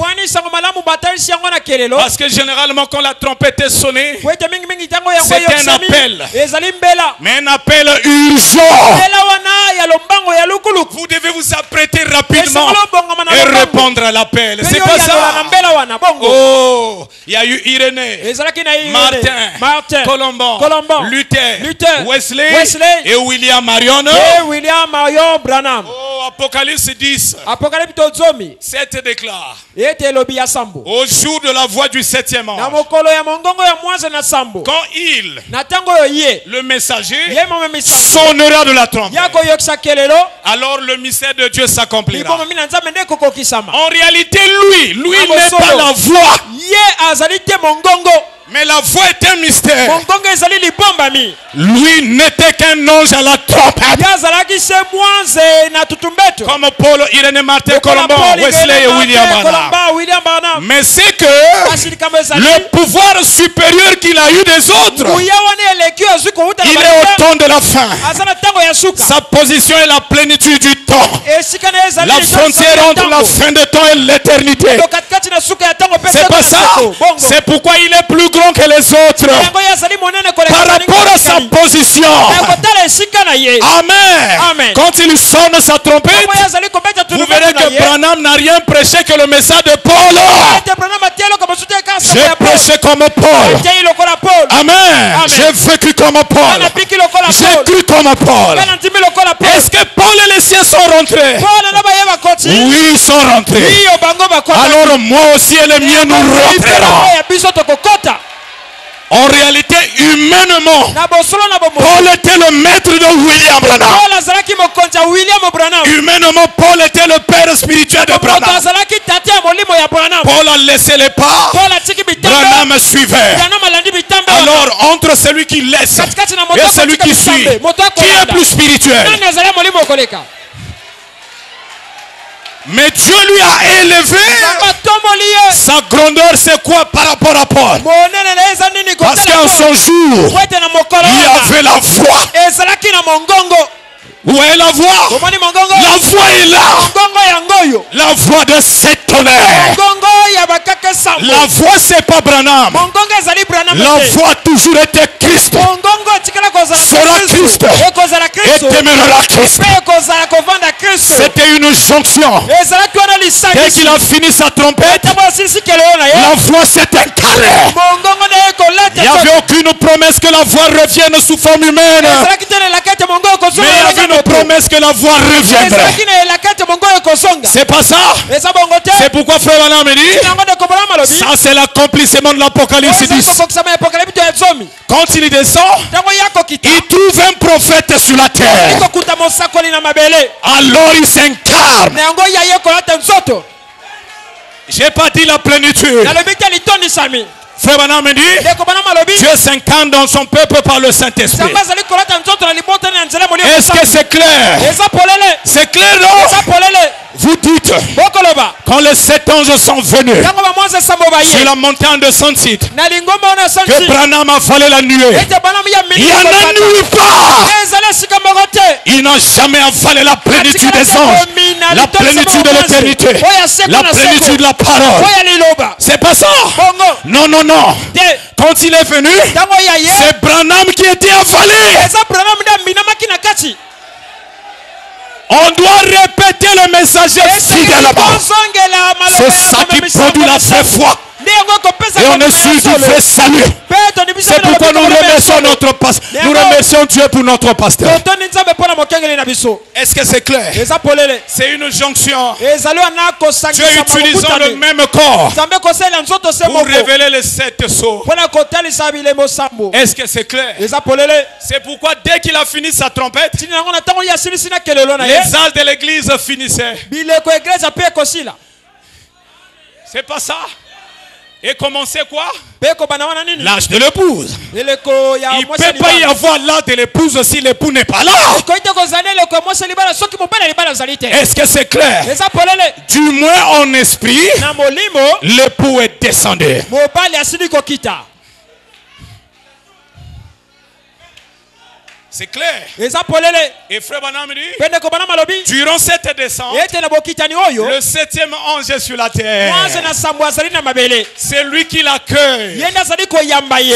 Parce que généralement quand la trompette est sonnée, c'est un appel. Mais un appel urgent. Vous devez vous apprêter rapidement et répondre à l'appel. C'est pas ça. Oh, il y a eu Irénée, Martin, Colomban, Luther, Wesley et William Marion Branham. Oh, Apocalypse 10. 7 déclare. Au jour de la voix du 7e ange. Quand le messager, sonnera de la trompette, alors le mystère de Dieu s'accomplira. En réalité, lui n'est pas la voix. Mais la voix est un mystère. Lui n'était qu'un ange à la trompette. Comme Paul, Irène Martin, Colomban, Wesley et William Branham. Mais c'est que le pouvoir supérieur qu'il a eu des autres, il est au temps de la fin. Sa position est la plénitude du temps. La frontière entre la fin de temps et l'éternité. C'est pas ça. C'est pourquoi il est plus grand que les autres par rapport à sa position. Amen. Quand il sonne sa trompette, vous verrez que Branham n'a rien prêché que le message de Paul. J'ai prêché comme Paul. Amen. J'ai vécu comme Paul. J'ai cru comme Paul. Est-ce que Paul et les siens sont rentrés? Oui, ils sont rentrés. Alors moi aussi et les miens nous rentrerons. En réalité, humainement, Paul était le maître de William Branham. Humainement, Paul était le père spirituel de Branham. Paul a laissé les pas. Branham suivait. Alors, entre celui qui laisse et celui qui suit, qui est plus spirituel? Mais Dieu lui a élevé. Sa grandeur c'est quoi par rapport à Paul? Parce qu'en son jour, il y avait la voix. Où est la voix? La voix est là. La voix de cet tonnerre. La voix c'est pas Branham. La voix a toujours été Christ. Sera Christ. Et demeurera Christ. C'était une jonction. Dès qu'il a fini sa trompette, la voix s'est incarnée. Il n'y avait aucune promesse que la voix revienne sous forme humaine. Mais il y avait une promesse que la voix reviendrait. C'est pas ça. C'est pourquoi Frère Branham me dit, ça c'est l'accomplissement de l'Apocalypse 10. Quand il descend, il trouve un prophète sur la terre. Alors il s'incarne. J'ai pas dit la plénitude. Frère Branham me dit, Dieu s'incarne dans son peuple par le Saint-Esprit. Est-ce que c'est clair? C'est clair, non? Vous dites, quand les 7 anges sont venus sur la montagne de Sunset, que Branham a fallu la nuée. Il n'y en a nulle part. Il n'a jamais avalé la plénitude des anges, la plénitude de l'éternité, la plénitude de la parole. C'est pas ça. Non, non, non. Quand il est venu, c'est Branham qui était avalé. On doit répéter le messager fidèlement. C'est ça qui produit la vraie foi. Et on est sûr du vrai salut. C'est pourquoi nous remercions notre pasteur. Nous remercions Dieu pour notre pasteur. Est-ce que c'est clair? C'est une jonction. Dieu utilisant le même corps pour révéler les 7 sceaux. Est-ce que c'est clair? C'est pourquoi dès qu'il a fini sa trompette, les âges de l'église finissaient. C'est pas ça. Et commencer quoi? L'âge de l'épouse. Il ne peut pas y avoir l'âge de l'épouse si l'époux n'est pas là. Est-ce que c'est clair? Du moins en esprit, l'époux est descendu. C'est clair. Et Frère Branham dit, durant cette descente, le 7e ange est sur la terre. C'est lui qui l'accueille.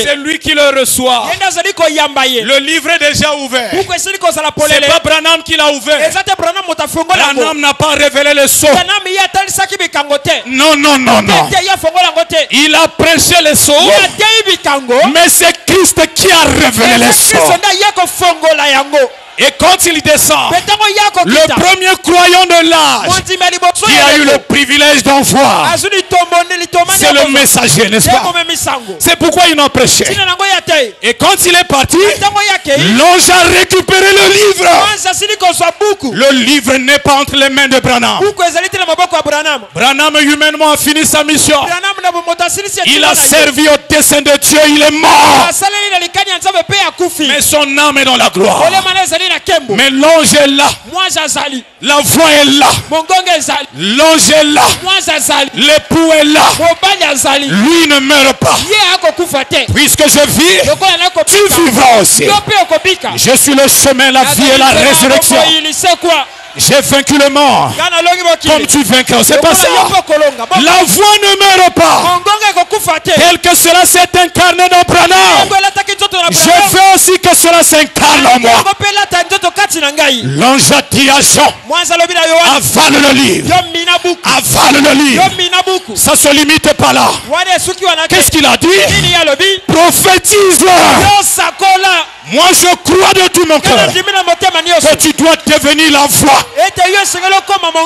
C'est lui qui le reçoit. Le livre est déjà ouvert. C'est pas Branham qui l'a ouvert. Branham n'a pas révélé le sceau. Non, non, non, non. Il a prêché les sceaux, mais c'est Christ qui a révélé les sceaux. Et quand il descend, le premier croyant de l'âge qui a eu le privilège d'en voir, c'est le messager, n'est-ce pas? C'est pourquoi il en prêchait. Et quand il est parti, l'ange a récupéré le livre. Le livre n'est pas entre les mains de Branham. Branham humainement a fini sa mission. Il a servi au dessein de Dieu, il est mort. Mais son âme est dans la gloire. Mais l'ange est là. La voix est là. L'ange est là. L'époux est là. Lui ne meurt pas. Puisque je vis, tu vivras aussi. Je suis le chemin, la vie et la résurrection. J'ai vaincu le mort. Comme tu vaincras. C'est pas ça. La voix ne meurt pas. Tel que cela s'est incarné dans Branham, je veux aussi que cela s'incarne en moi. L'ange a dit à Jean, avale le livre. Avale le livre. Ça ne se limite pas là. Qu'est-ce qu'il a dit? Prophétise. Moi je crois de tout mon cœur que tu dois devenir la voix.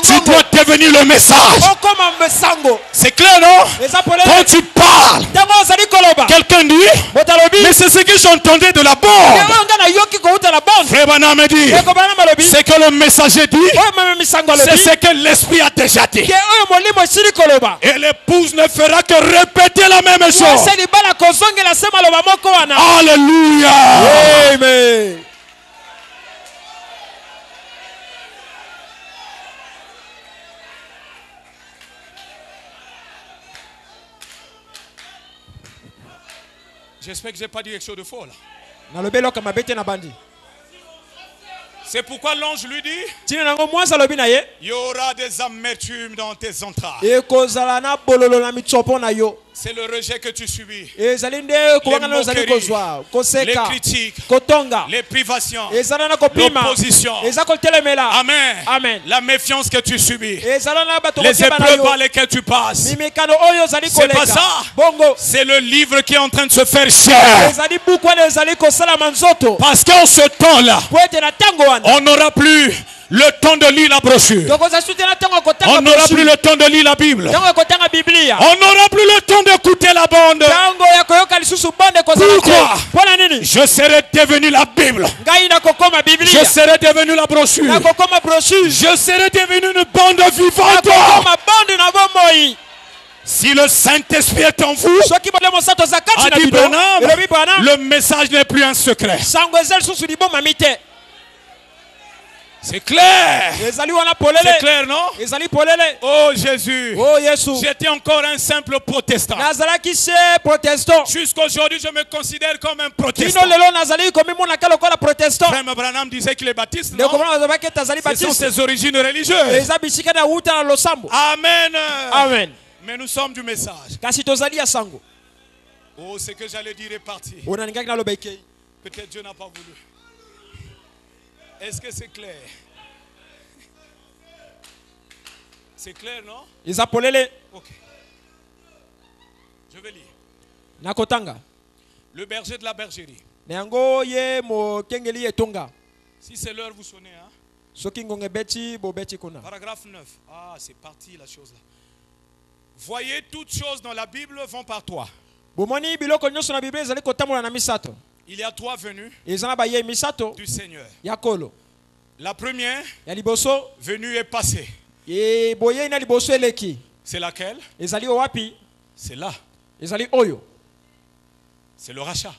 Tu dois devenir le message. C'est clair, non? Quand tu parles, quelqu'un dit, mais c'est ce que j'entendais de la bande. Frère Branham dit, c'est que le messager dit, c'est ce que l'esprit a déjà dit. Et l'épouse ne fera que répéter la même chose. Alléluia. Amen. J'espère que je n'ai pas dit quelque chose de faux là. C'est pourquoi l'ange lui dit, il y aura des amertumes dans tes entrailles. C'est le rejet que tu subis. Les moqueries, les critiques, les privations, l'opposition. Amen. Amen. La méfiance que tu subis. Les épreuves par lesquelles tu passes. C'est pas ça. C'est le livre qui est en train de se faire chair. Parce qu'en ce temps-là, on n'aura plus le temps de lire la brochure. On n'aura plus le temps de lire la Bible. On n'aura plus le temps d'écouter la bande. Pourquoi? Je serai devenu la Bible. Je serai devenu la brochure. Je serai devenu une bande vivante. Si le Saint-Esprit est en vous, a dit Branham, le message n'est plus un secret. C'est clair. C'est clair, non? Oh Jésus. J'étais encore un simple protestant. Jusqu'aujourd'hui, je me considère comme un protestant. Frère Branham disait qu'il est baptiste, non? Ce sont ses origines religieuses. Amen. Amen. Mais nous sommes du message. Oh, ce que j'allais dire est parti. Peut-être Dieu n'a pas voulu. Est-ce que c'est clair? C'est clair, non? Ok. Je vais lire. Le berger de la bergerie. Si c'est l'heure, vous sonnez, hein? Paragraphe 9. Ah, c'est parti la chose là. Voyez, toutes choses dans la Bible vont par toi. Il y a trois venues du Seigneur. La première venue est passée. C'est laquelle? C'est là. C'est le rachat.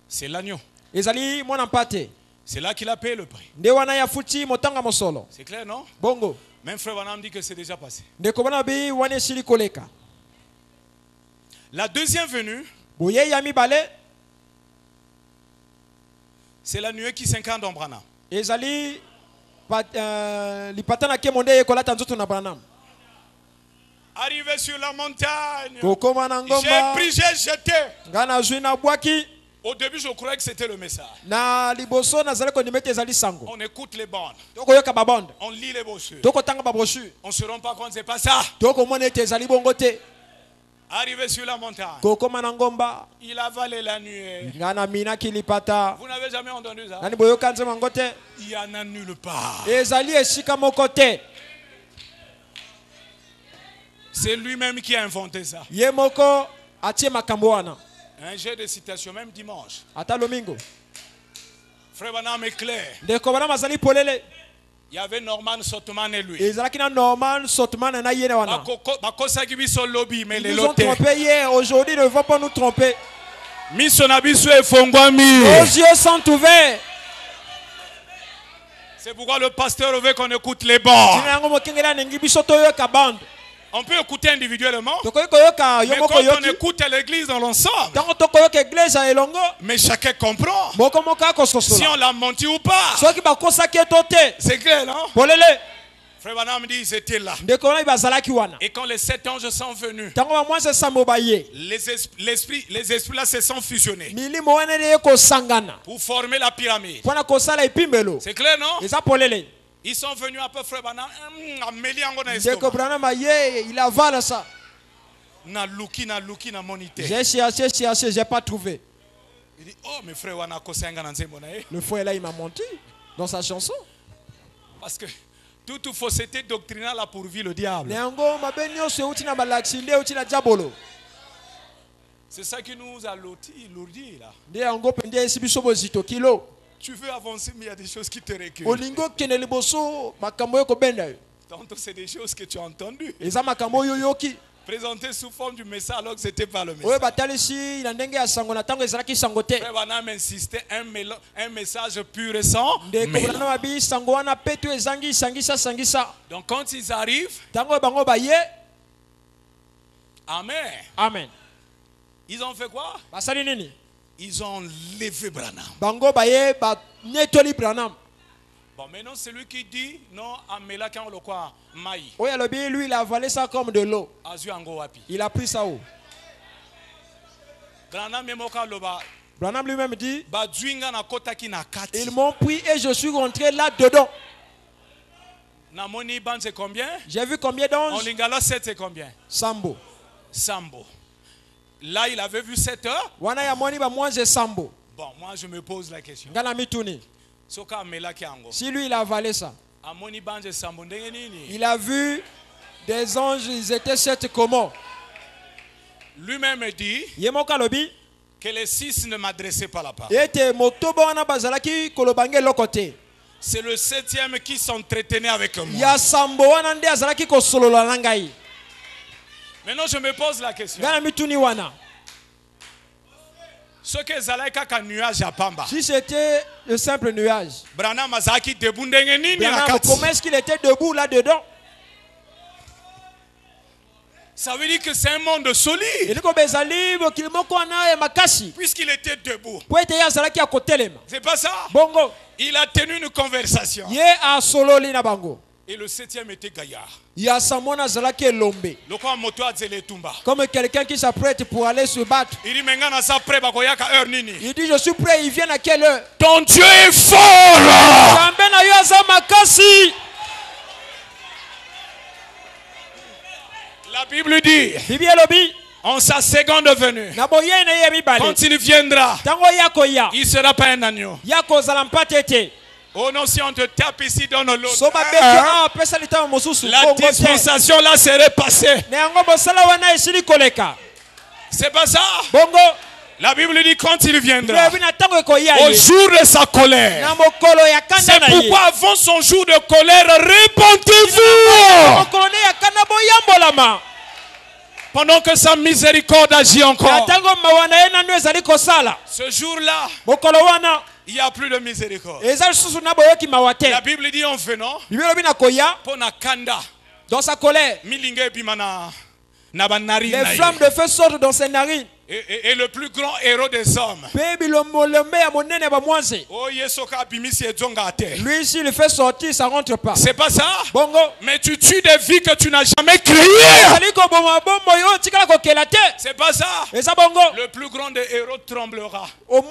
C'est l'agneau. C'est là qu'il a payé le prix. C'est clair, non? Même frère Branham dit que c'est déjà passé. La deuxième venue, c'est la nuée qui s'incarne dans Branham. Arrivé sur la montagne, j'ai pris, j'ai jeté. Au début, je croyais que c'était le message. On écoute les bandes. On lit les brochures. On ne se rend pas compte, c'est pas ça. Arrivé sur la montagne, il a avalé la nuée. Vous n'avez jamais entendu ça? Il y en a nulle part. C'est lui-même qui a inventé ça. Un jeu de citation, même dimanche. Frère Branham est clair. Il y avait Norman Sotman et lui. Ils nous ont trompés hier, aujourd'hui ils ne vont pas nous tromper. Nos yeux sont ouverts. C'est pourquoi le pasteur veut qu'on écoute les bons. On peut écouter individuellement, mais quand on écoute à l'église dans l'ensemble, mais chacun comprend si on l'a menti ou pas. C'est clair, non? Frère Branham dit ils étaient là. Et quand les 7 anges sont venus, les esprits là se sont fusionnés pour former la pyramide. C'est clair, non? Ils sont venus un peu, Frère Branham, il avale ça. J'ai cherché, j'ai pas trouvé. Il dit, oh, mais frère, le frère là, il m'a menti dans sa chanson. Parce que toute fausseté doctrinale a pourvu le diable. C'est ça qui nous a lourdi là. Tu veux avancer, mais il y a des choses qui te reculent. Tantôt, c'est des choses que tu as entendues. Présentées sous forme du message alors que ce n'était pas le message. Frère Branham insistait un message pur et sans mélange. Donc quand ils arrivent, Amen. Amen. Ils ont fait quoi? Ils ont levé Branham. Bon, maintenant celui qui dit non, Amela quand le quoi maï. Lui, il a avalé ça comme de l'eau. Il a pris ça où? Branham lui-même dit, ils m'ont pris et je suis rentré là-dedans. J'ai vu combien d'anges? En lingala 7 c'est combien? Sambo. Là, il avait vu 7 heures. Bon, moi je me pose la question. Si lui il a avalé ça, il a vu des anges, ils étaient 7 comment? Lui-même dit que les 6 ne m'adressaient pas la parole. C'est le 7e qui s'entretenait avec moi. Maintenant je me pose la question. Ce que Zalaïka nuage à Pamba. Si c'était le simple nuage, Branham comment est-ce qu'il était debout là-dedans? Ça veut dire que c'est un monde solide. Puisqu'il était debout. C'est pas ça? Il a tenu une conversation. Et le 7e était gaillard. Comme quelqu'un qui s'apprête pour aller se battre. Il dit je suis prêt, il vient à quelle heure? Ton Dieu est fort. La Bible dit en sa seconde venue, quand il viendra, il ne sera pas un agneau. Oh non, si on te tape ici dans l'autre, la dispensation là serait passée. C'est pas ça? La Bible dit quand il viendra, au jour de sa colère. C'est pourquoi avant son jour de colère, répentez-vous. Pendant que sa miséricorde agit encore. Ce jour-là, il n'y a plus de miséricorde. La Bible dit en venant, dans sa colère, les flammes de feu sortent dans ses narines. Et le plus grand héros des hommes. Oh, lui, s'il le fait sortir, ça rentre pas. C'est pas ça? Bongo. Mais tu tues des vies que tu n'as jamais créées. C'est pas ça? Le plus grand des héros tremblera. Il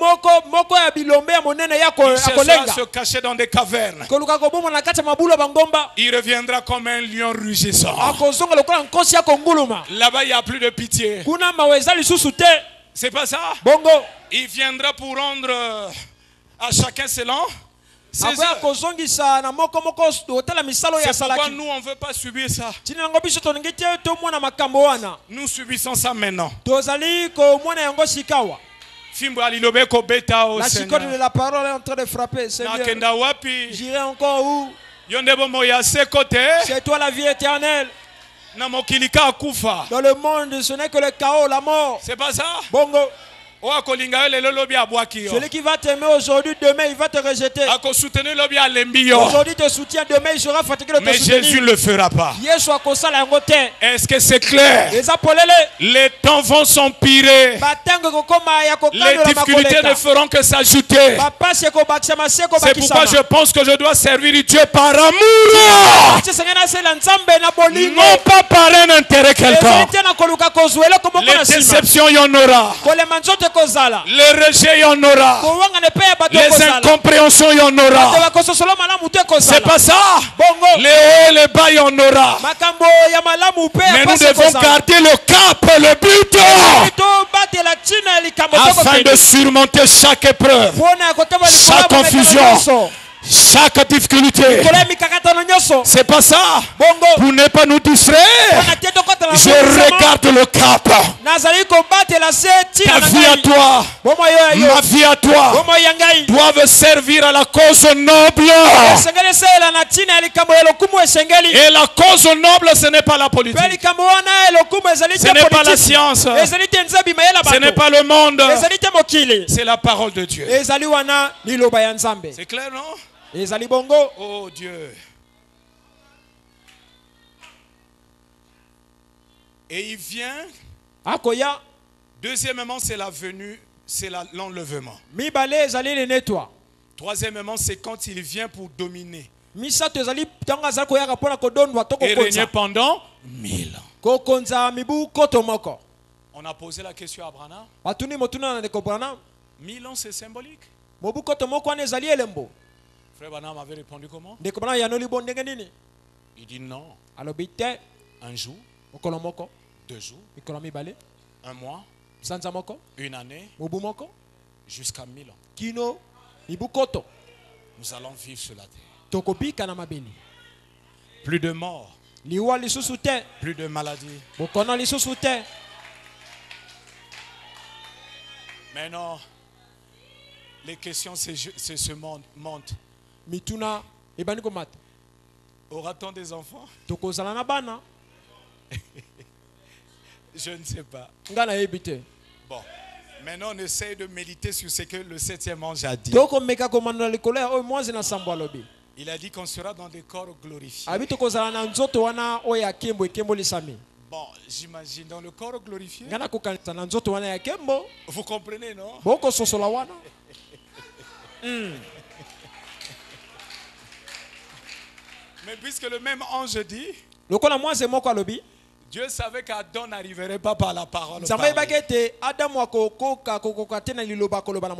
cherchera à se cacher dans des cavernes. Il reviendra comme un lion rugissant. Là-bas, il n'y a plus de pitié. C'est pas ça? Bongo. Il viendra pour rendre à chacun selon ses œuvres. C'est pourquoi nous on ne veut pas subir ça. Nous subissons ça maintenant. La chicotte de la parole est en train de frapper. J'irai encore où? C'est toi la vie éternelle. Dans le monde, ce n'est que le chaos, la mort. C'est pas ça? Bongo. Celui qui va t'aimer aujourd'hui, demain il va te rejeter. Aujourd'hui te soutient, demain il sera fatigué de te soutenir. Mais Jésus ne le fera pas. Est-ce que c'est clair? Les temps vont s'empirer. Les difficultés ne feront que s'ajouter. C'est pourquoi je pense que je dois servir Dieu par amour. Non pas par un intérêt quelconque. Les déceptions, il y en aura. Les rejets, il y en aura. Les incompréhensions, il y en aura. C'est pas ça? Les hauts et les bas, il y en aura. Mais nous devons garder le cap, le but, afin de surmonter chaque épreuve, chaque confusion, chaque difficulté. C'est pas ça? Pour ne pas nous distraire, je regarde le cap. Ta vie à toi, ma vie à toi, doivent servir à la cause noble. Et la cause noble, ce n'est pas la politique, ce n'est pas la science, ce n'est pas le monde, c'est la parole de Dieu. C'est clair, non? Oh Dieu. Et il vient. Deuxièmement, c'est la venue, c'est l'enlèvement. Troisièmement, c'est quand il vient pour dominer. Et régner pendant 1000 ans. On a posé la question à Branham. 1000 ans, c'est symbolique. Frère Branham avait répondu comment? Il dit non. Un jour, 2 jours, un mois, une année, jusqu'à 1000 ans. Nous allons vivre sur la terre. Plus de morts, plus de maladies. Maintenant, les questions se montent. Aura-t-on des enfants? Je ne sais pas. Bon, maintenant on essaie de méditer sur ce que le 7e ange a dit. Il a dit qu'on sera dans des corps glorifiés. Bon, j'imagine dans le corps glorifié. Vous comprenez, non? Mais puisque le même ange dit, Dieu savait qu'Adam n'arriverait pas par la parole.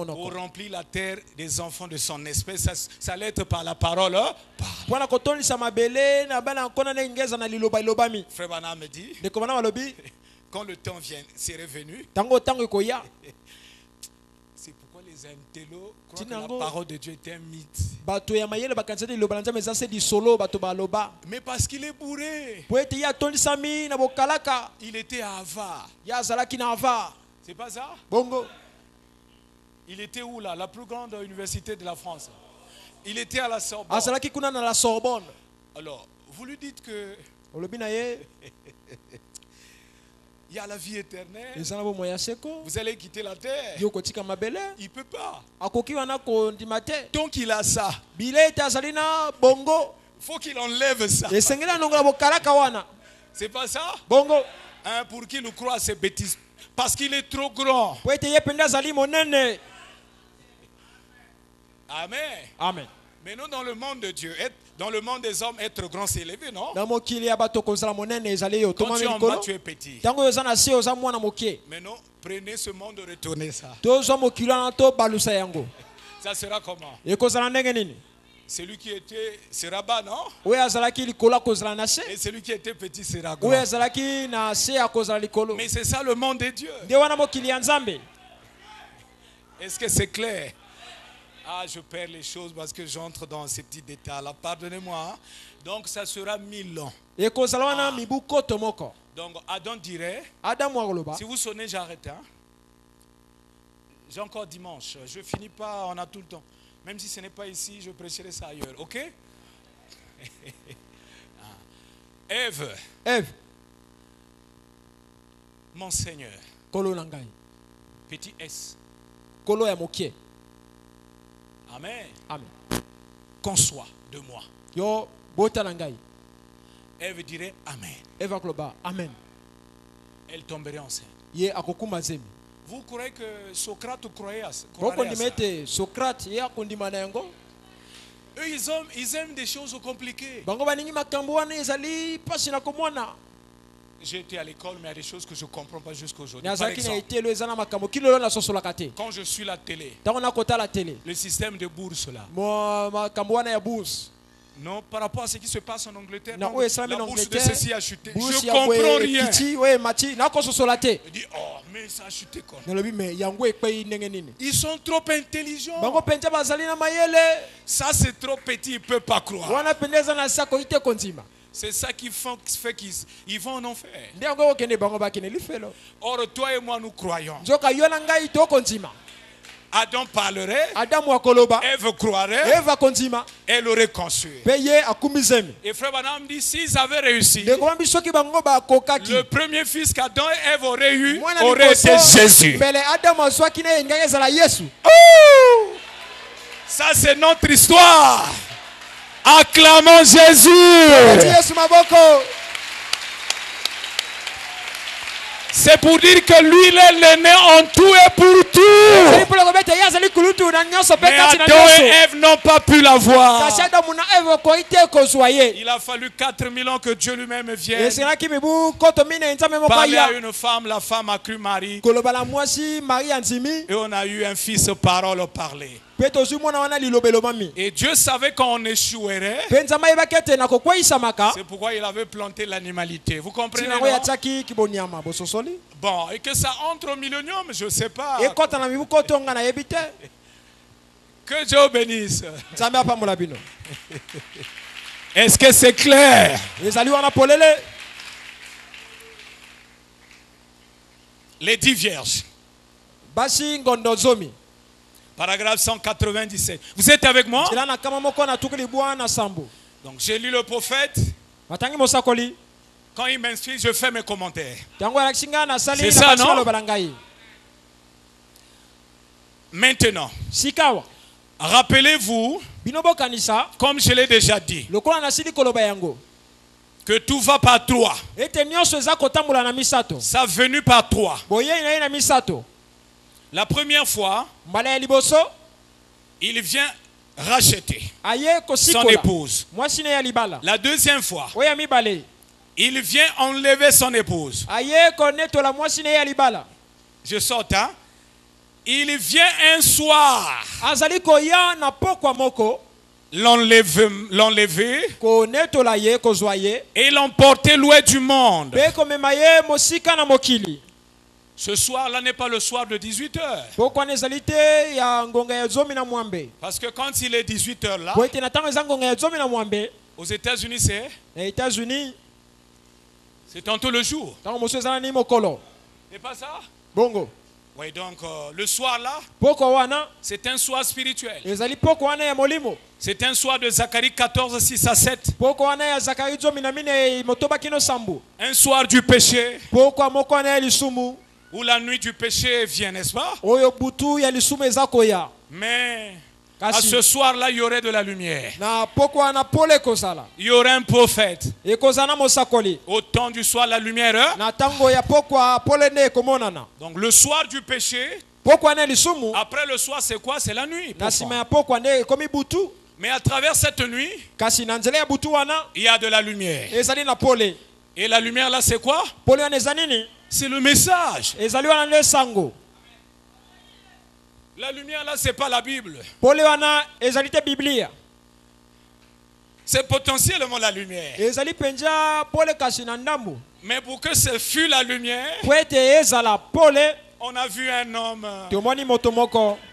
Pour remplir la terre des enfants de son espèce, ça allait être par la parole. Frère Branham me dit, quand le temps vient, c'est revenu. C'est pourquoi les intellos croient que la parole de Dieu est un mythe. Mais parce qu'il est bourré. Il était avare. C'est pas ça? Il était où là? La plus grande université de la France. Il était à la Sorbonne. Alors, vous lui dites que il y a la vie éternelle. Vous allez quitter la terre. Il ne peut pas. Donc il a ça. Il faut qu'il enlève ça. C'est pas ça? Pour qui nous croit à ces bêtises Parce qu'il est trop grand. Amen. Amen. Mais non, dans le monde de Dieu, dans le monde des hommes, être grand, c'est élevé, non? Quand tu es en bas, tu es petit. Mais non, prenez ce monde et retournez ça. Ça sera comment? Celui qui était sera bas, non? Et celui qui était petit sera grand. Mais c'est ça le monde de Dieu. Est-ce que c'est clair? Ah, je perds les choses parce que j'entre dans ces petits détails-là. Pardonnez-moi. Donc, ça sera 1000 ans. Ah. Donc, Adam dirait, si vous sonnez, j'arrête. Hein? J'ai encore dimanche. Je ne finis pas, on a tout le temps. Même si ce n'est pas ici, je prêcherai ça ailleurs. Ok? Ève. Mon Seigneur. Petit S. Amen. Amen. Conçois de moi. Yo botalangai. Ève dirait Amen. Eva kloba Amen. Elle tomberait enceinte. Ye akokuma zemi. Vous croyez que Socrate croyait à ça? Socrate ye akondima na yango. Eux ils aiment des choses compliquées. Bango baningi makambo wana ezali pasi na komona. J'ai été à l'école, mais il y a des choses que je ne comprends pas jusqu'aujourd'hui. Par exemple, quand je suis la télé, le système de bourse là. Non, par rapport à ce qui se passe en Angleterre, la bourse de ceci a chuté. Je ne comprends rien. Je dis, oh, mais ça a chuté quoi. Ils sont trop intelligents. Ça c'est trop petit, ils ne peuvent pas croire. C'est ça qui fait qu'ils vont en enfer. Or, toi et moi, nous croyons. Adam parlerait, Ève croirait, elle aurait conçu. Et Frère Branham dit, s'ils avaient réussi, le premier fils qu'Adam et Ève auraient eu aurait été Jésus. Oh! Ça, c'est notre histoire. Acclamons Jésus. C'est pour dire que lui, il est l'aîné en tout et pour tout. Mais Adam et Ève n'ont pas pu l'avoir. Il a fallu 4000 ans que Dieu lui-même vienne parler à une femme. La femme a cru Marie. Et on a eu un fils parole parlée. Et Dieu savait qu'on échouerait. C'est pourquoi il avait planté l'animalité. Vous comprenez, non? Bon, et que ça entre au millénium, je ne sais pas. Que Dieu bénisse. Est-ce que c'est clair? Les 10 vierges. Paragraphe 197. Vous êtes avec moi? Donc j'ai lu le prophète. Quand il m'instruit, je fais mes commentaires. C'est ça, non? Maintenant, rappelez-vous, comme je l'ai déjà dit, que tout va par trois. Ça venu par trois. La première fois, il vient racheter son épouse. La deuxième fois, il vient enlever son épouse. Je saute, hein? Il vient un soir l'enlever et l'emporter loin du monde. Ce soir-là n'est pas le soir de 18h. Parce que quand il est 18h là, aux États-Unis, c'est tantôt le jour. C'est pas ça? Bongo. Oui, donc le soir là, c'est un soir spirituel. C'est un soir de Zacharie 14, 6 à 7. Un soir du péché. Où la nuit du péché vient, n'est-ce pas? Mais À ce soir-là, il y aurait de la lumière. Il y aurait un prophète. Au temps du soir, la lumière. Donc le soir du péché. Après le soir, c'est quoi? C'est la nuit. Mais à travers cette nuit, il y a de la lumière. Et la lumière là, c'est quoi? C'est le message. La lumière là, c'est pas la Bible. C'est potentiellement la lumière. Mais pour que ce fût la lumière, on a vu un homme,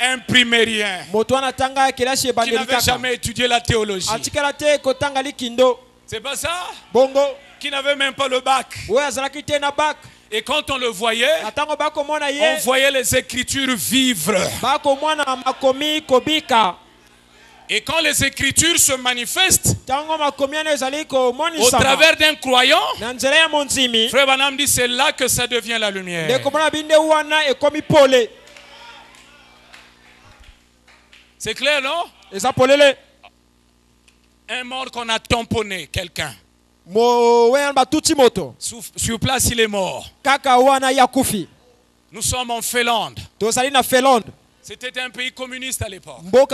un primérien, qui n'avait jamais étudié la théologie. C'est pas ça? Qui n'avait même pas le bac. Et quand on le voyait, on voyait les Écritures vivre. Et quand les Écritures se manifestent au travers d'un croyant, Frère Branham dit c'est là que ça devient la lumière. C'est clair, non? Un mort qu'on a tamponné, quelqu'un. Sur place, il est mort. Nous sommes en Finlande. C'était un pays communiste à l'époque. Dans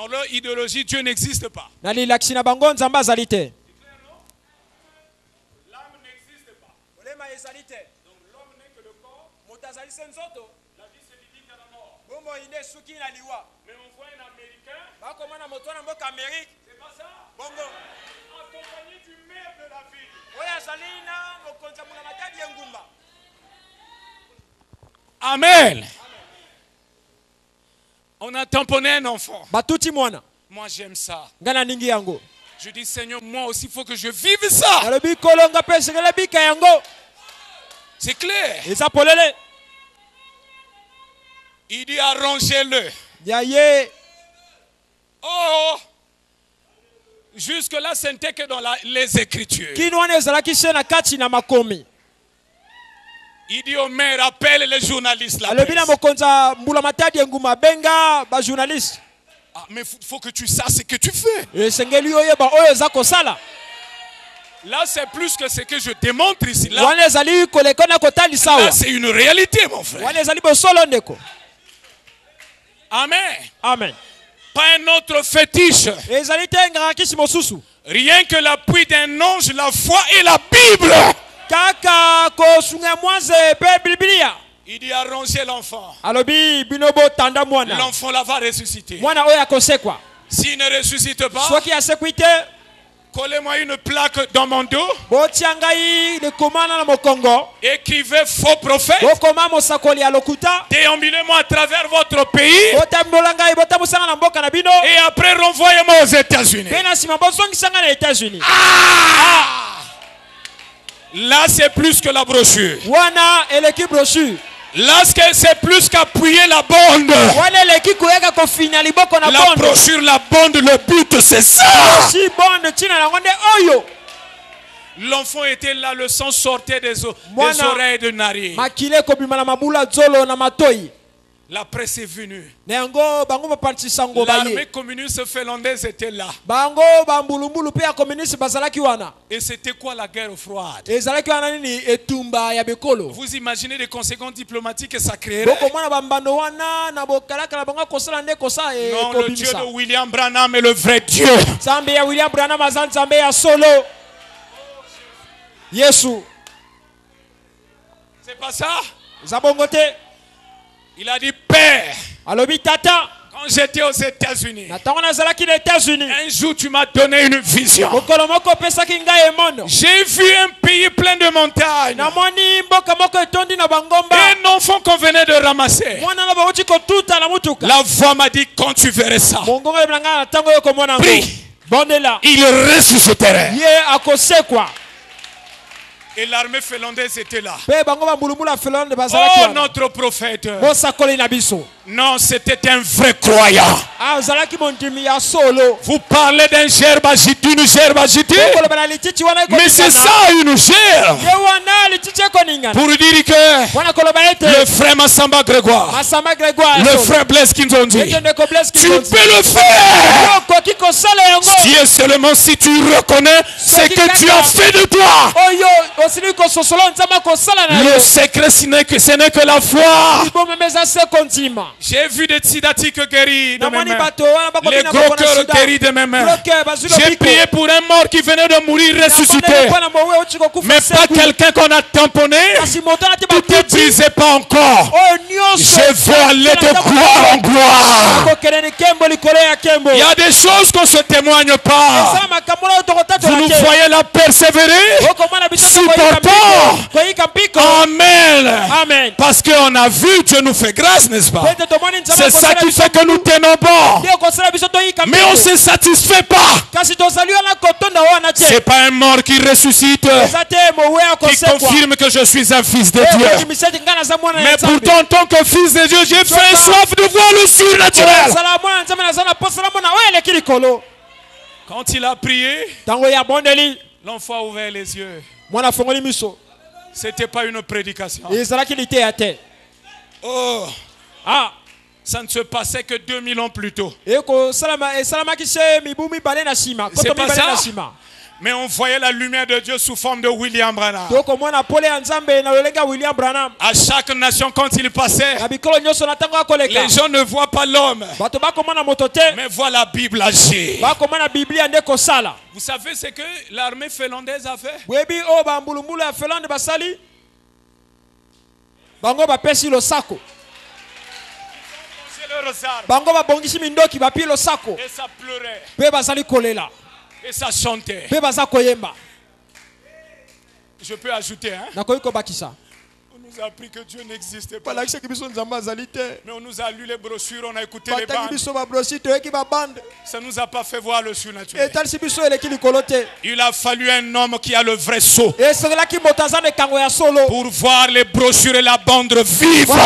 leur idéologie, Dieu n'existe pas. L'âme n'existe pas. Donc l'homme n'est que le corps. La vie se limite à la mort. Mais on voit un Américain. C'est pas ça? Accompagné du maire de la ville. Amen. On a tamponné un enfant. Moi j'aime ça. Je dis Seigneur, moi aussi il faut que je vive ça. C'est clair. Il dit arrangez-le. Oh, jusque-là, ce n'était que dans les Écritures. Il dit au maire, appelle les journalistes. Mais il faut que tu saches ce que tu fais. Là, c'est plus que ce que je démontre ici. Là, c'est une réalité, mon frère. Amen. Amen. Pas un autre fétiche. Rien que l'appui d'un ange, la foi et la Bible. Il dit arranger l'enfant. L'enfant là va ressusciter. S'il ne ressuscite pas, collez-moi une plaque dans mon dos. Écrivez faux prophète. Déambulez-moi à travers votre pays. Et après renvoyez-moi aux États-Unis. Là c'est plus que la brochure. Là c'est plus qu'appuyer la bande. La brochure, la bande, le but c'est ça. L'enfant était là, le sang sortait des oreilles de narine. La presse est venue. L'armée communiste finlandaise était là. Et c'était quoi la guerre froide? Vous imaginez les conséquences diplomatiques que ça créerait? Non, le Dieu de William Branham est le vrai Dieu. C'est pas ça? Il a dit Père, quand j'étais aux États-Unis, un jour tu m'as donné une vision. J'ai vu un pays plein de montagnes. Un enfant qu'on venait de ramasser. La voix m'a dit quand tu verrais ça, prie, il ressusciterait. Et l'armée finlandaise était là. Oh, notre prophète. Non, c'était un vrai croyant. Vous parlez d'une gerbe agitée. Mais c'est ça une gerbe. Pour dire que le frère Massamba Grégoire, le frère Blaise Kinzondi, tu peux le faire. Si et seulement si tu reconnais ce que tu as fait de toi. Le secret, ce n'est que la foi. J'ai vu des tsidatiques guéris de mes mains. Les gros cœurs guéris de mes mains. J'ai prié pour un mort qui venait de mourir ressuscité. Mais pas quelqu'un qu'on a tamponné. Tout est brisé, pas encore. Je veux aller de gloire en gloire. Il y a des choses qu'on ne se témoigne pas. Vous nous voyez la persévérer. Supportant. Amen. Parce qu'on a vu, Dieu nous fait grâce, n'est-ce pas? C'est ça qui fait que nous tenons bon. Mais on ne se satisfait pas. C'est pas un mort qui ressuscite, qui confirme que je suis un fils de Dieu. Mais pourtant, en tant que fils de Dieu, j'ai fait soif de voir le surnaturel. Quand il a prié, l'enfant a ouvert les yeux. C'était pas une prédication. Oh. Ça ne se passait que 2000 ans plus tôt. C'est pas ça. Mais on voyait la lumière de Dieu sous forme de William Branham. À chaque nation, quand il passait, les gens ne voient pas l'homme, mais voient la Bible agir. Vous savez ce que l'armée finlandaise a fait? Et ça pleurait. Et ça chantait. Je peux ajouter, hein? On nous a appris que Dieu n'existait pas. Mais on nous a lu les brochures, on a écouté les bandes. Ça ne nous a pas fait voir le surnaturel. Il a fallu un homme qui a le vrai sceau pour voir les brochures et la bande vivre.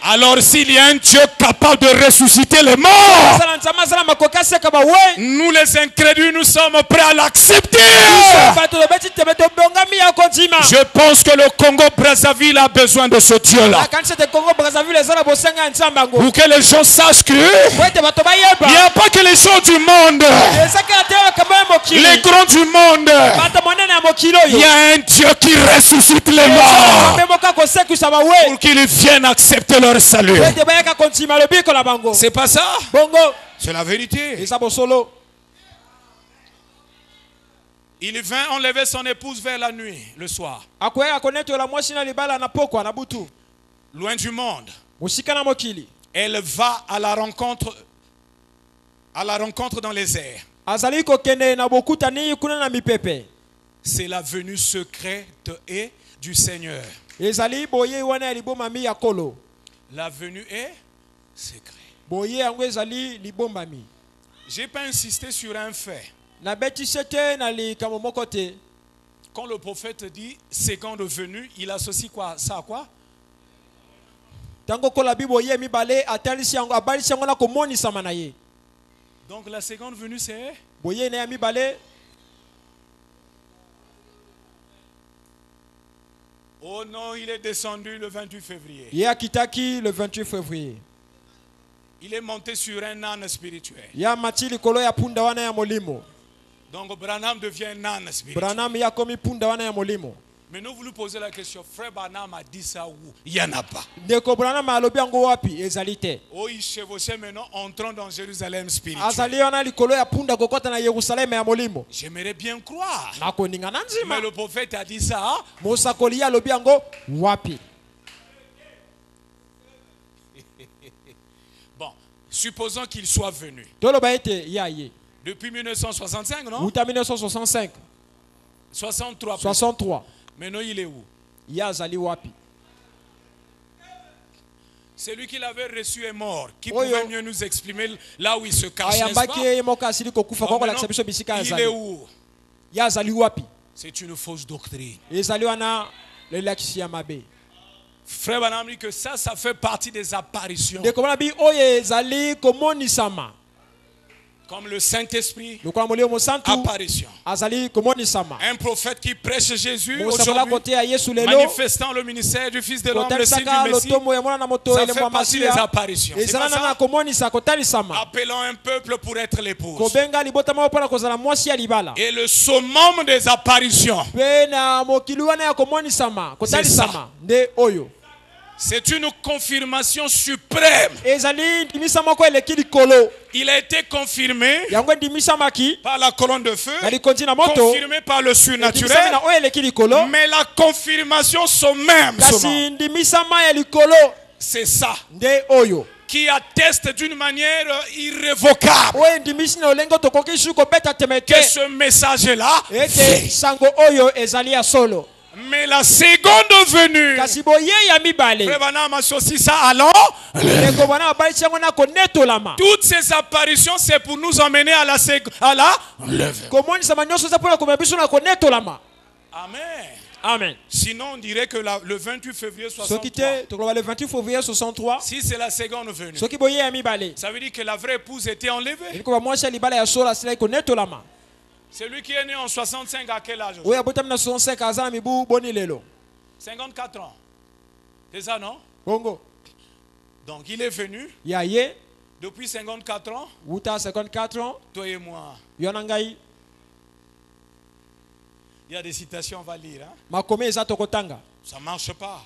Alors s'il y a un Dieu capable de ressusciter les morts, nous les incrédules, nous sommes prêts à l'accepter. Je pense que le Congo-Brazzaville a besoin de ce Dieu-là. Pour que les gens sachent que il n'y a pas que les gens du monde, les grands du monde. Il y a un Dieu qui ressuscite les morts pour qu'ils viennent accepter leur salut. C'est pas ça? C'est la vérité. Il vint enlever son épouse vers la nuit, le soir. Loin du monde. Elle va à la rencontre dans les airs. C'est la venue secrète et du Seigneur. La venue est secrète. J'ai pas insisté sur un fait. Quand le prophète dit seconde venue, il associe quoi? Ça à quoi? Donc la seconde venue c'est? Oh non, il est descendu le 28 février. Il est monté sur un âne spirituel. Donc Branham devient un âne spirituel. Mais nous voulons poser la question, frère Branham a dit ça où? Il n'y en a pas. Oh, il chevauchait maintenant, entrant dans Jérusalem spirituel. J'aimerais bien croire. Mais le prophète a dit ça. Bon, supposons qu'il soit venu. Depuis 1965, non? 63. Maintenant, il est où? Celui qui l'avait reçu est mort. Qui pouvait mieux nous exprimer là où il se cache, n'est-ce pas? Il est où? C'est une fausse doctrine. Frère Branham dit que ça fait partie des apparitions. Comme le Saint-Esprit, apparition. Un prophète qui prêche Jésus aujourd'hui, manifestant le ministère du Fils de l'homme, le signe du Messie, ça fait partie des apparitions. C'est pas ça? Appelant un peuple pour être l'épouse. Et le summum des apparitions, c'est ça. C'est une confirmation suprême. Il a été confirmé par la colonne de feu, confirmé par le surnaturel, mais la confirmation summum, c'est ça qui atteste d'une manière irrévocable que ce message-là, mais la seconde venue, Frère Branham associe ça à toutes ces apparitions, c'est pour nous emmener à la levée. Amen. Amen. Sinon, on dirait que le 28 février 63, si c'est la seconde venue, ça veut dire que la vraie épouse était enlevée. Celui qui est né en 65 à quel âge? 54 ans. C'est ça, non? Bongo. Donc il est venu. Depuis 54 ans. Toi et moi. Il y a des citations, on va lire. Hein? Ça ne marche pas.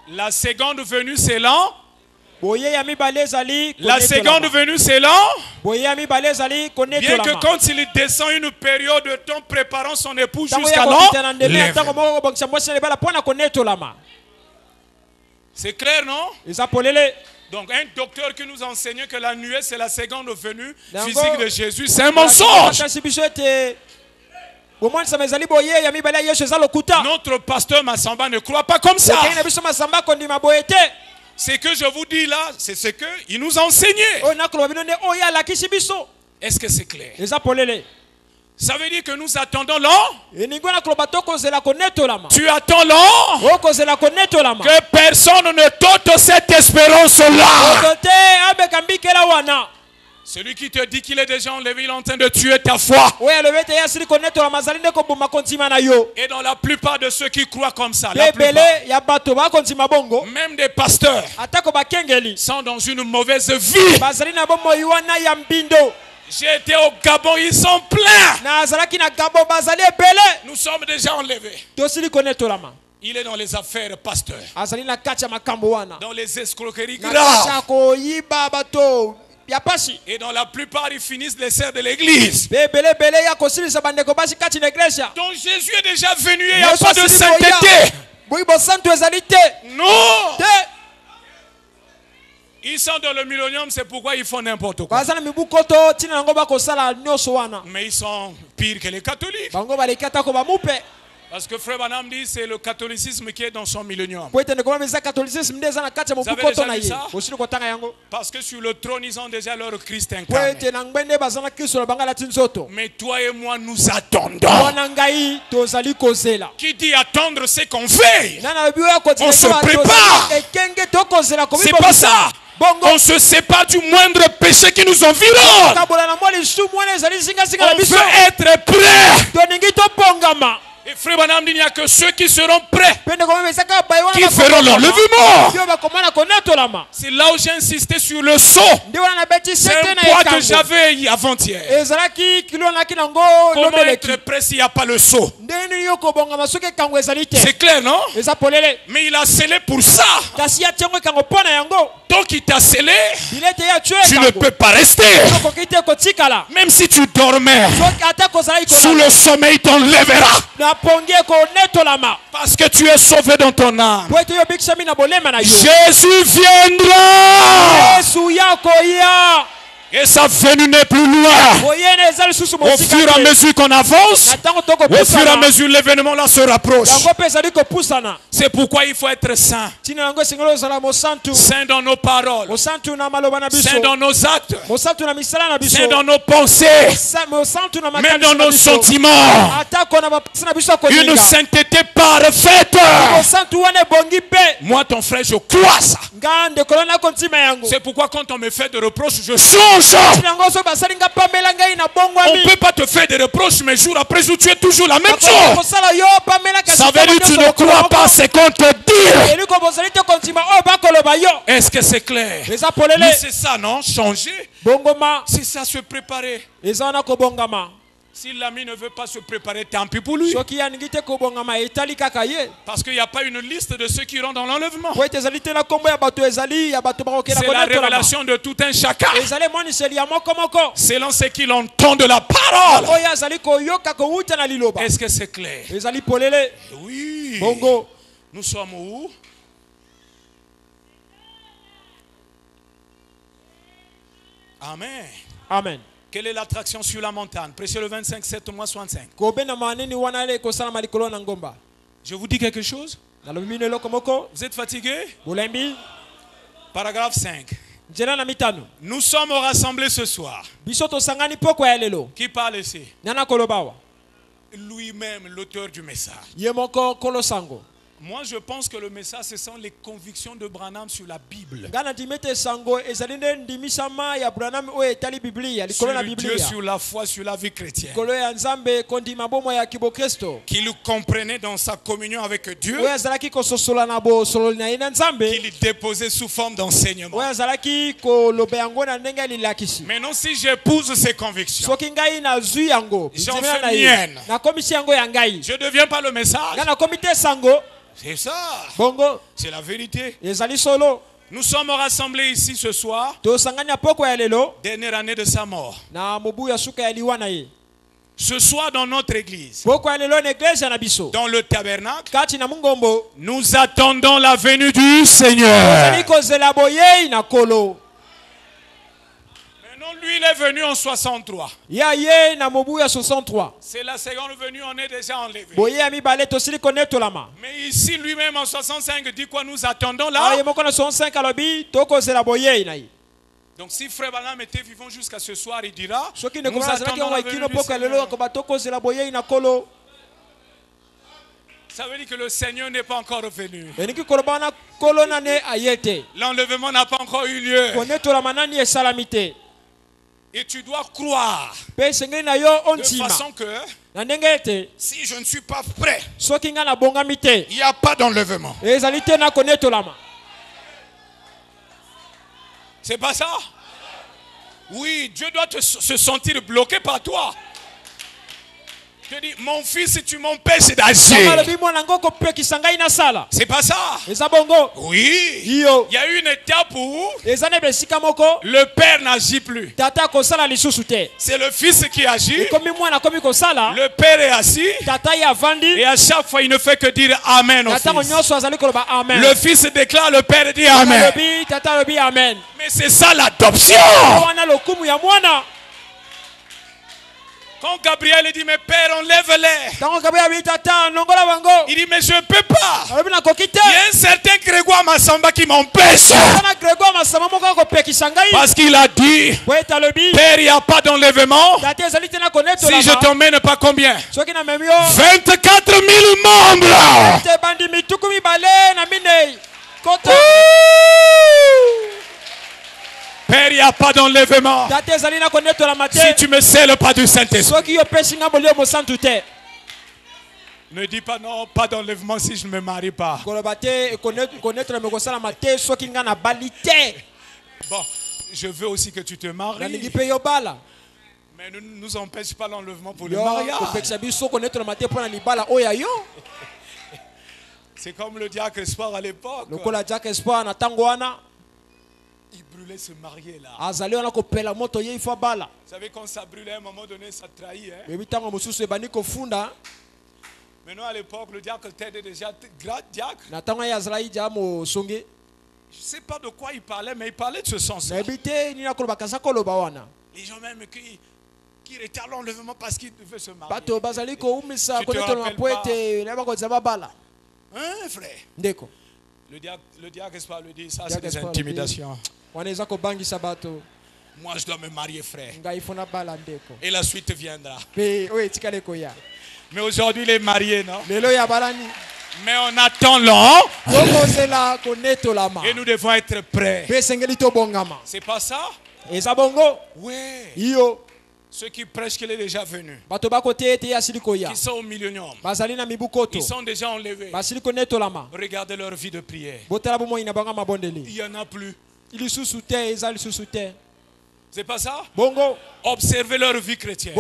La seconde venue, c'est l'an. La seconde venue, c'est l'an. Bien que quand il descend une période de temps préparant son épouse jusqu'à l'an, c'est clair, non? Donc un docteur qui nous enseigne que la nuée c'est la seconde venue physique de Jésus, c'est un mensonge. Notre pasteur Massamba ne croit pas comme ça. Ce que je vous dis là, c'est ce qu'il nous a enseigné. Est-ce que c'est clair? Ça veut dire que nous attendons l'an. Tu attends l'an. Que personne ne t'ôte cette espérance-là. Celui qui te dit qu'il est déjà enlevé, il est en train de tuer ta foi. Et dans la plupart de ceux qui croient comme ça, la plupart, même des pasteurs, sont dans une mauvaise vie. J'ai été au Gabon, ils sont pleins. Nous sommes déjà enlevés. Il est dans les affaires pasteurs, dans les escroqueries graves. Et dans la plupart, ils finissent les serres de l'église. Donc Jésus est déjà venu et il n'y a pas de sainteté. Non. Ils sont dans le millénium, c'est pourquoi ils font n'importe quoi. Mais ils sont pires que les catholiques. Parce que Frère Branham dit c'est le catholicisme qui est dans son millénium. Vous avez déjà vu ça? Parce que sur le trône, ils ont déjà leur Christ incarné. Mais toi et moi, nous attendons. Qui dit attendre, c'est qu'on veille. On se prépare. C'est pas ça. On se sépare du moindre péché qui nous environne. On veut être prêt. Et Frère Branham dit il n'y a que ceux qui seront prêts qui feront l'enlèvement. C'est là où j'ai insisté sur le saut. C'est un point que j'avais avant-hier. Comment être prêt s'il n'y a pas le saut? C'est clair, non? Mais il a scellé pour ça. Tant qu'il t'a scellé, tu ne peux pas rester. Même si tu dormais, sous le sommeil, il t'enlèvera. Parce que tu es sauvé dans ton âme. Jésus viendra. Et sa venue n'est plus loin. Au fur et à mesure qu'on avance, au fur et à mesure l'événement là se rapproche. C'est pourquoi il faut être saint. Saint dans nos paroles, saint dans nos actes, saint dans nos pensées, même dans nos sentiments. Une sainteté parfaite. Moi, ton frère, je crois ça. C'est pourquoi quand on me fait des reproches, je change. On ne peut pas te faire des reproches, mais jour après jour, tu es toujours la même chose. Ça veut dire que tu ne crois pas ce qu'on te dit. Est-ce que c'est clair? Mais c'est ça, non? Changer. C'est ça, se préparer. Si l'ami ne veut pas se préparer, tant pis pour lui. Parce qu'il n'y a pas une liste de ceux qui iront dans l'enlèvement. C'est la révélation de tout un chacun. Selon ce qu'il entend de la parole. Est-ce que c'est clair? Oui. Nous sommes où? Amen. Amen. Quelle est l'attraction sur la montagne? Prêchez le 25, 7 mois 65. Je vous dis quelque chose? Vous êtes fatigué? Paragraphe 5. Nous sommes rassemblés ce soir. Qui parle ici? Lui-même, l'auteur du message. Moi, je pense que le message, ce sont les convictions de Branham sur la Bible. Sur Dieu, sur la foi, sur la vie chrétienne. Qu'il comprenait dans sa communion avec Dieu. Qu'il déposait sous forme d'enseignement. Maintenant, si j'épouse ces convictions, j'en fais mienne. Je ne deviens pas le message. C'est ça. C'est la vérité. Nous sommes rassemblés ici ce soir. Dernière année de sa mort. Ce soir dans notre église, dans le tabernacle, nous attendons la venue du Seigneur. Lui, il est venu en 63. C'est la seconde venue, on est déjà enlevé. Mais ici, lui-même en 65 dit quoi? Nous attendons là. Donc si Frère Branham était vivant jusqu'à ce soir, il dira, nous attendons la venue du Seigneur. Ça veut dire que le Seigneur n'est pas encore revenu. L'enlèvement n'a pas encore eu lieu. Et tu dois croire de façon que si je ne suis pas prêt, il n'y a pas d'enlèvement. C'est pas ça? Oui, Dieu doit se sentir bloqué par toi. Je dis, mon fils, tu m'empêches d'agir. C'est pas ça? Oui. Il y a eu une étape où le père n'agit plus. C'est le fils qui agit. Le père est assis. Et à chaque fois, il ne fait que dire Amen au fils. Le fils déclare, le père dit Amen. Mais c'est ça l'adoption. Quand Gabriel dit, mais père, enlève-les. Il dit, mais je ne peux pas. Il y a un certain Grégoire Massamba qui m'empêche. Parce qu'il a dit, père, il n'y a pas d'enlèvement. Si je t'emmène pas combien? 24 000 membres. Père, il n'y a pas d'enlèvement. Si tu me scelles pas du Saint-Esprit. Ne dis pas non, pas d'enlèvement si je ne me marie pas. Bon, je veux aussi que tu te maries. Mais ne nous empêche pas l'enlèvement pour le mariage. C'est comme le diacre Espoir à l'époque. Il brûlait se marier là. Vous savez quand ça brûlait à un moment donné, ça trahit. Hein? Maintenant à l'époque, le diacre était déjà grand diacre. Je ne sais pas de quoi il parlait, mais il parlait de ce sens-là. Les gens même qui retardent l'enlèvement parce qu'ils devaient se marier. Tu te rappelles pas? Hein, frère? Le diacre Espoir lui dit, ça c'est des intimidations. Moi je dois me marier, frère. Et la suite viendra. Mais aujourd'hui il est marié, non? Mais en attendant, et nous devons être prêts. C'est pas ça? Oui. Ceux qui prêchent qu'il est déjà venu, qui sont au millénium, ils sont déjà enlevés. Regardez leur vie de prière. Il n'y en a plus. C'est pas ça? Observez leur vie chrétienne.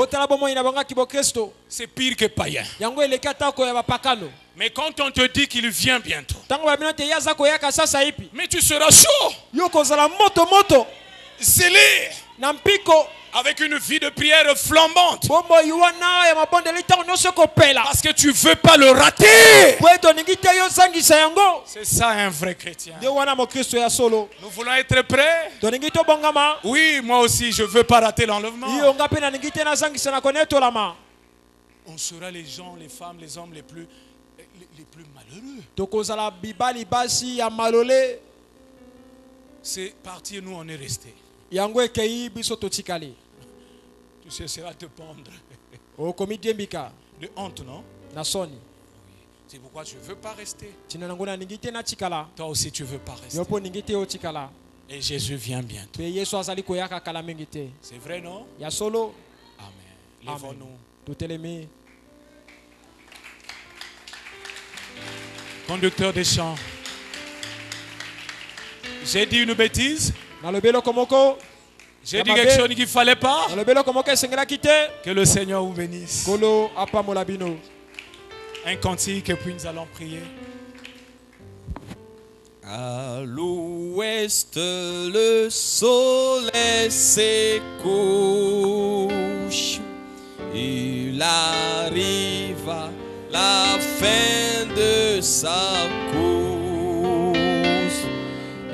C'est pire que païen. Mais quand on te dit qu'il vient bientôt, mais tu seras chaud, zélé, avec une vie de prière flambante, parce que tu ne veux pas le rater. C'est ça un vrai chrétien. Nous voulons être prêts. Oui, moi aussi je ne veux pas rater l'enlèvement. On sera les gens, les femmes, les hommes les plus malheureux. C'est parti, nous on est restés. Tu chercheras à te pendre. De honte, non? Oui. C'est pourquoi tu ne veux pas rester. Toi aussi tu ne veux pas rester. Et Jésus vient bientôt. C'est vrai, non? Amen. Lèvons-nous. Conducteur des chants. J'ai dit une bêtise? J'ai dit quelque chose qu'il ne fallait pas? Que le Seigneur vous bénisse. Un cantique et puis nous allons prier. À l'ouest, le soleil se couche. Il arrive à la fin de sa course.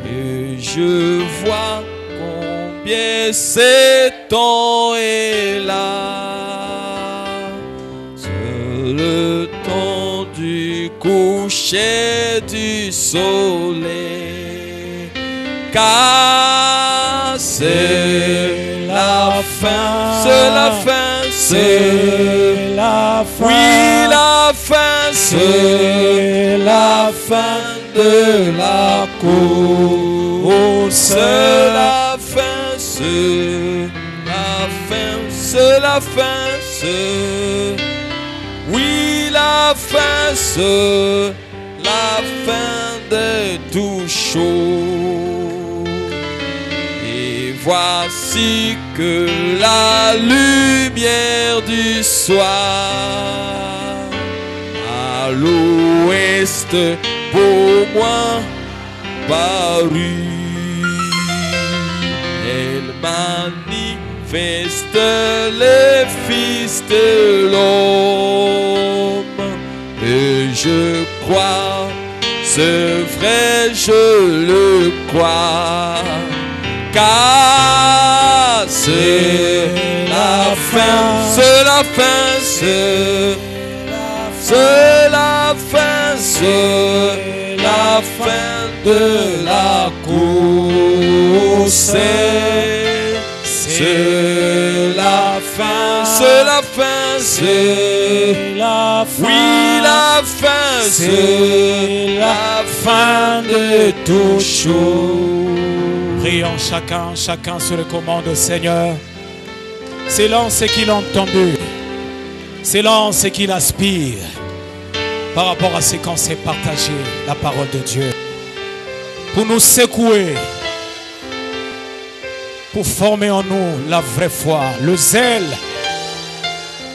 Et je vois combien ce temps est là. C'est le temps du coucher du soleil. Car c'est la fin, c'est la fin, c'est la fin. Oui, la fin, c'est la fin de la course. C'est la fin, c'est la fin, c'est la fin, c'est. Oui, la fin, c'est la fin de tout chose. Et voici que la lumière du soir à l'ouest pour moi parut. Elle manifeste les fils de l'homme. Et je crois, c'est vrai, je le crois. Car c'est la fin, c'est la fin, c'est la fin, c'est la fin de la course. C'est la fin, c'est la fin, c'est la fin. Oui, la fin, c'est la fin de tout chose. Prions chacun se recommande au Seigneur. Selon ce qu'il a entendu, selon ce qu'il aspire, par rapport à ce qu'on s'est partagé, la parole de Dieu, pour nous secouer, pour former en nous la vraie foi, le zèle,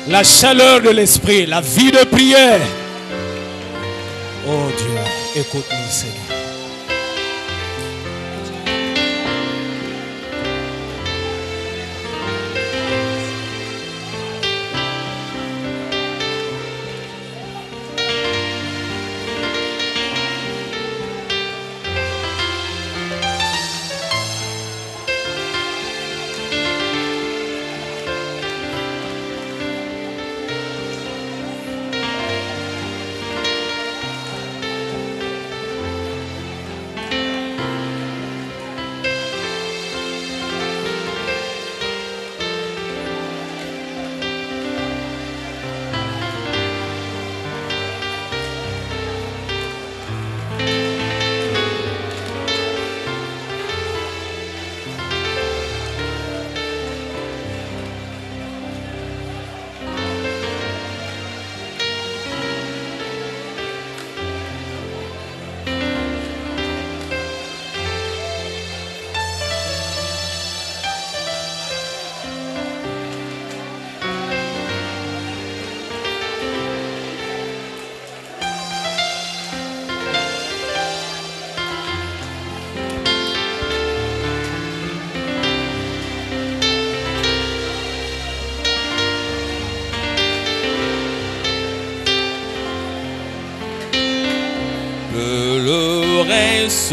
la chaleur de l'esprit, la vie de prière. Oh Dieu, écoute-nous Seigneur. le reste,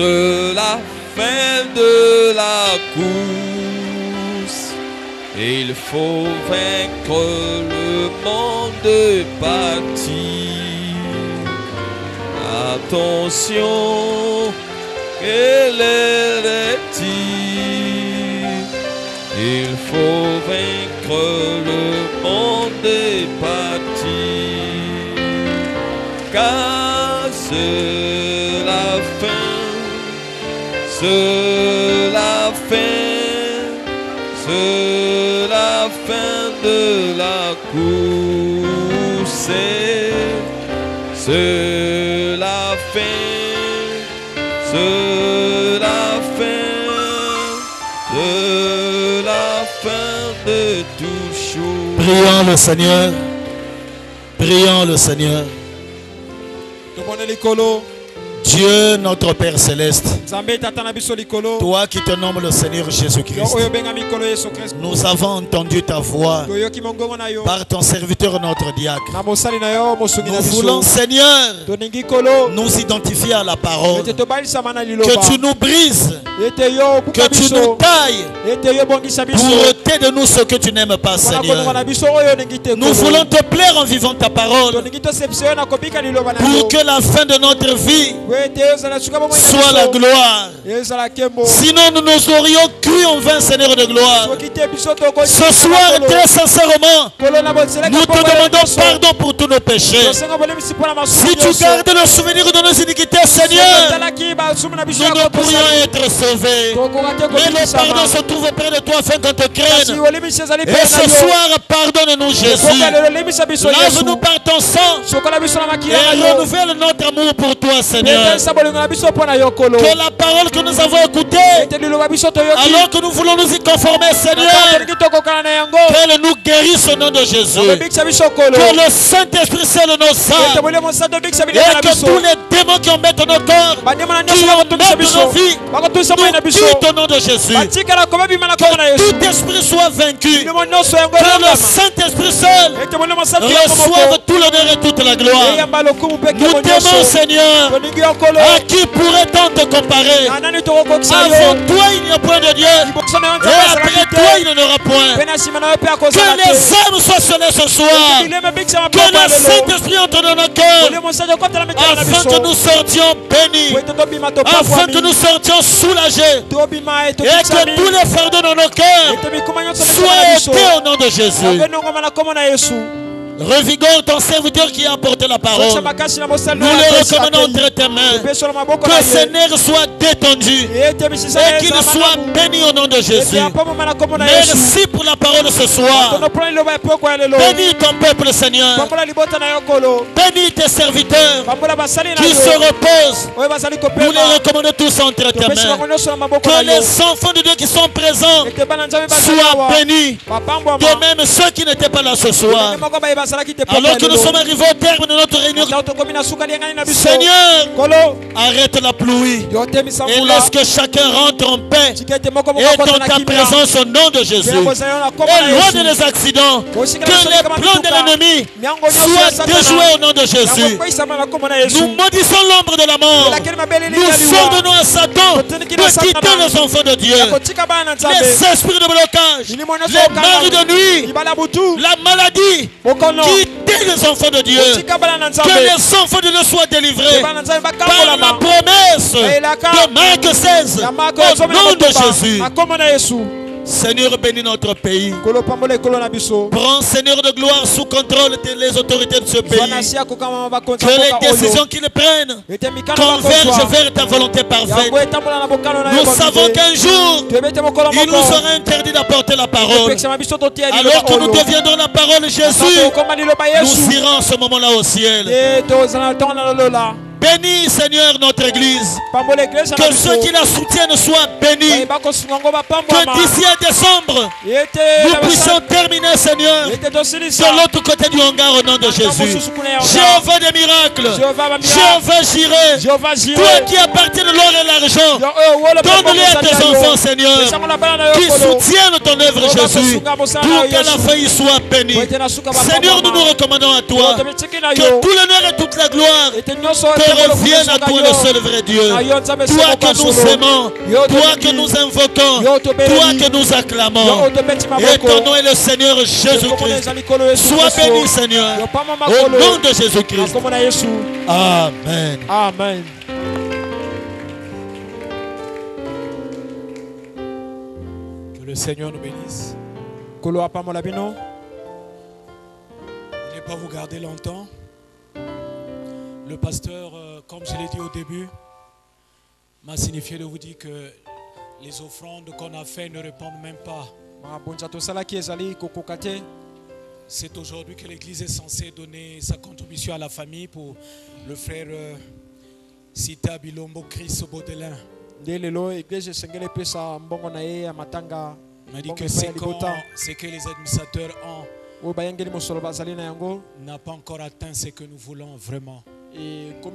la fin de la course. Il faut vaincre le monde bâti. Attention, elle est il faut vaincre le monde bâti. Car c'est la fin, c'est la fin, c'est la fin de la course. C'est la fin, c'est la fin, c'est la fin de tout chose. Prions le Seigneur. Prions le Seigneur. Dieu notre Père Céleste, toi qui te nommes le Seigneur Jésus-Christ, nous avons entendu ta voix par ton serviteur notre diacre. Nous voulons, Seigneur, nous identifier à la parole, que tu nous brises, que tu nous tailles pour ôter de nous ce que tu n'aimes pas, Seigneur. Nous voulons te plaire en vivant ta parole pour que la fin de notre vie soit la gloire. Sinon nous nous aurions cru en vain, Seigneur de gloire. Ce soir, très sincèrement, nous te demandons pardon pour tous nos péchés. Si tu gardes le souvenir de nos iniquités, Seigneur, nous ne pourrions être sauvés. Mais le pardon se trouve auprès de toi afin qu'on te craigne. Et ce soir, pardonne-nous, Jésus. Lave-nous par ton sang et renouvelle notre amour pour toi, Seigneur. Que la parole que nous avons écoutée, alors que nous voulons nous y conformer, Seigneur, qu'elle nous guérisse au nom de Jésus. Que le Saint-Esprit scelle nos âmes et que tous les démons qui embêtent nos corps, qui embêtent nos vies, nous quittent au nom de Jésus. Que tout esprit soit vaincu. Que le Saint-Esprit seul reçoive tout l'honneur et toute la gloire. Nous t'aimons, Seigneur. À qui pourrait-on te comparer? Avant toi il n'y a point de Dieu, et après toi il n'y en aura point. Que les âmes soient scellées ce soir. Que le Saint-Esprit entre dans nos cœurs, afin que nous sortions bénis, afin que nous sortions soulagés, et que tous les fardeaux dans nos cœurs soient ôtés au nom de Jésus. Revigore ton serviteur qui a apporté la parole. Nous le recommandons entre tes mains. Que ses nerfs soient détendus et qu'il soit béni au nom de Jésus. Merci pour la parole ce soir. Bénis ton peuple, Seigneur. Bénis tes serviteurs qui se reposent. Nous les recommandons tous entre tes mains. Que les enfants de Dieu qui sont présents soient bénis. De même ceux qui n'étaient pas là ce soir. Alors que nous sommes arrivés au terme de notre réunion, Seigneur, arrête la pluie et laisse que chacun rentre en paix et dans ta présence au nom de Jésus. Éloigne les accidents, que les plans de l'ennemi soient déjoués au nom de Jésus. Nous maudissons l'ombre de la mort. Nous ordonnons à Satan de quitter les enfants de Dieu. Les esprits de blocage, les maris de nuit, la maladie, quittez les enfants de Dieu. Que les enfants de Dieu soient délivrés par la promesse de Marc 16 au nom de Jésus. Seigneur, bénis notre pays. Prends, Seigneur de gloire, sous contrôle les autorités de ce pays. Que les décisions qu'ils prennent convergent vers ta volonté parfaite. Nous savons qu'un jour, il nous sera interdit d'apporter la parole. Alors que nous deviendrons la parole de Jésus, nous irons à ce moment-là au ciel. Bénis, Seigneur, notre église. Que ceux qui la soutiennent soient bénis. Que d'ici à décembre, nous puissions terminer, Seigneur, de l'autre côté du hangar au nom de Jésus. Jéhovah des miracles, Jéhovah Jireh, toi qui appartiens de l'or et l'argent, donne-les à tes enfants, Seigneur, qui soutiennent ton œuvre, Jésus, pour que la faillite soit bénie. Seigneur, nous nous recommandons à toi que tout l'honneur et toute la gloire reviennent à toi le seul vrai Dieu. Toi que nous aimons, toi que nous invoquons, toi que nous acclamons. Et ton nom est le Seigneur Jésus-Christ. Sois béni, Seigneur, au nom de Jésus-Christ. Amen. Amen. Que le Seigneur nous bénisse. Je ne vais pas vous garder longtemps. Le pasteur, comme je l'ai dit au début, m'a signifié de vous dire que les offrandes qu'on a faites ne répondent même pas. C'est aujourd'hui que l'Église est censée donner sa contribution à la famille pour le frère Sita Bilombo Chris Baudelin. Il m'a dit que c'est que les administrateurs n'a pas encore atteint ce que nous voulons vraiment. Donc,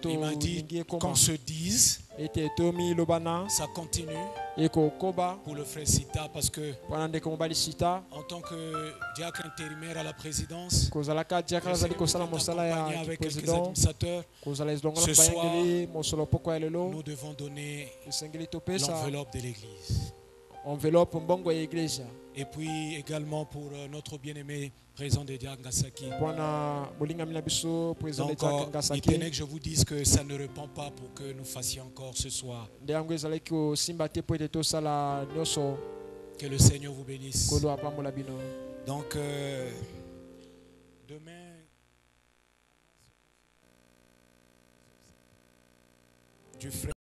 il m'a dit qu'on se dise, ça continue pour le frère Sita, parce que en tant que diacre intérimaire à la présidence, avec quelques administrateurs, ce soir, nous devons donner l'enveloppe de l'église. Et puis également pour notre bien-aimé président de Diak Ngasaki. Donc, il tenait que je vous dise que ça ne répond pas pour que nous fassions encore ce soir. Que le Seigneur vous bénisse. Donc, demain, du frère.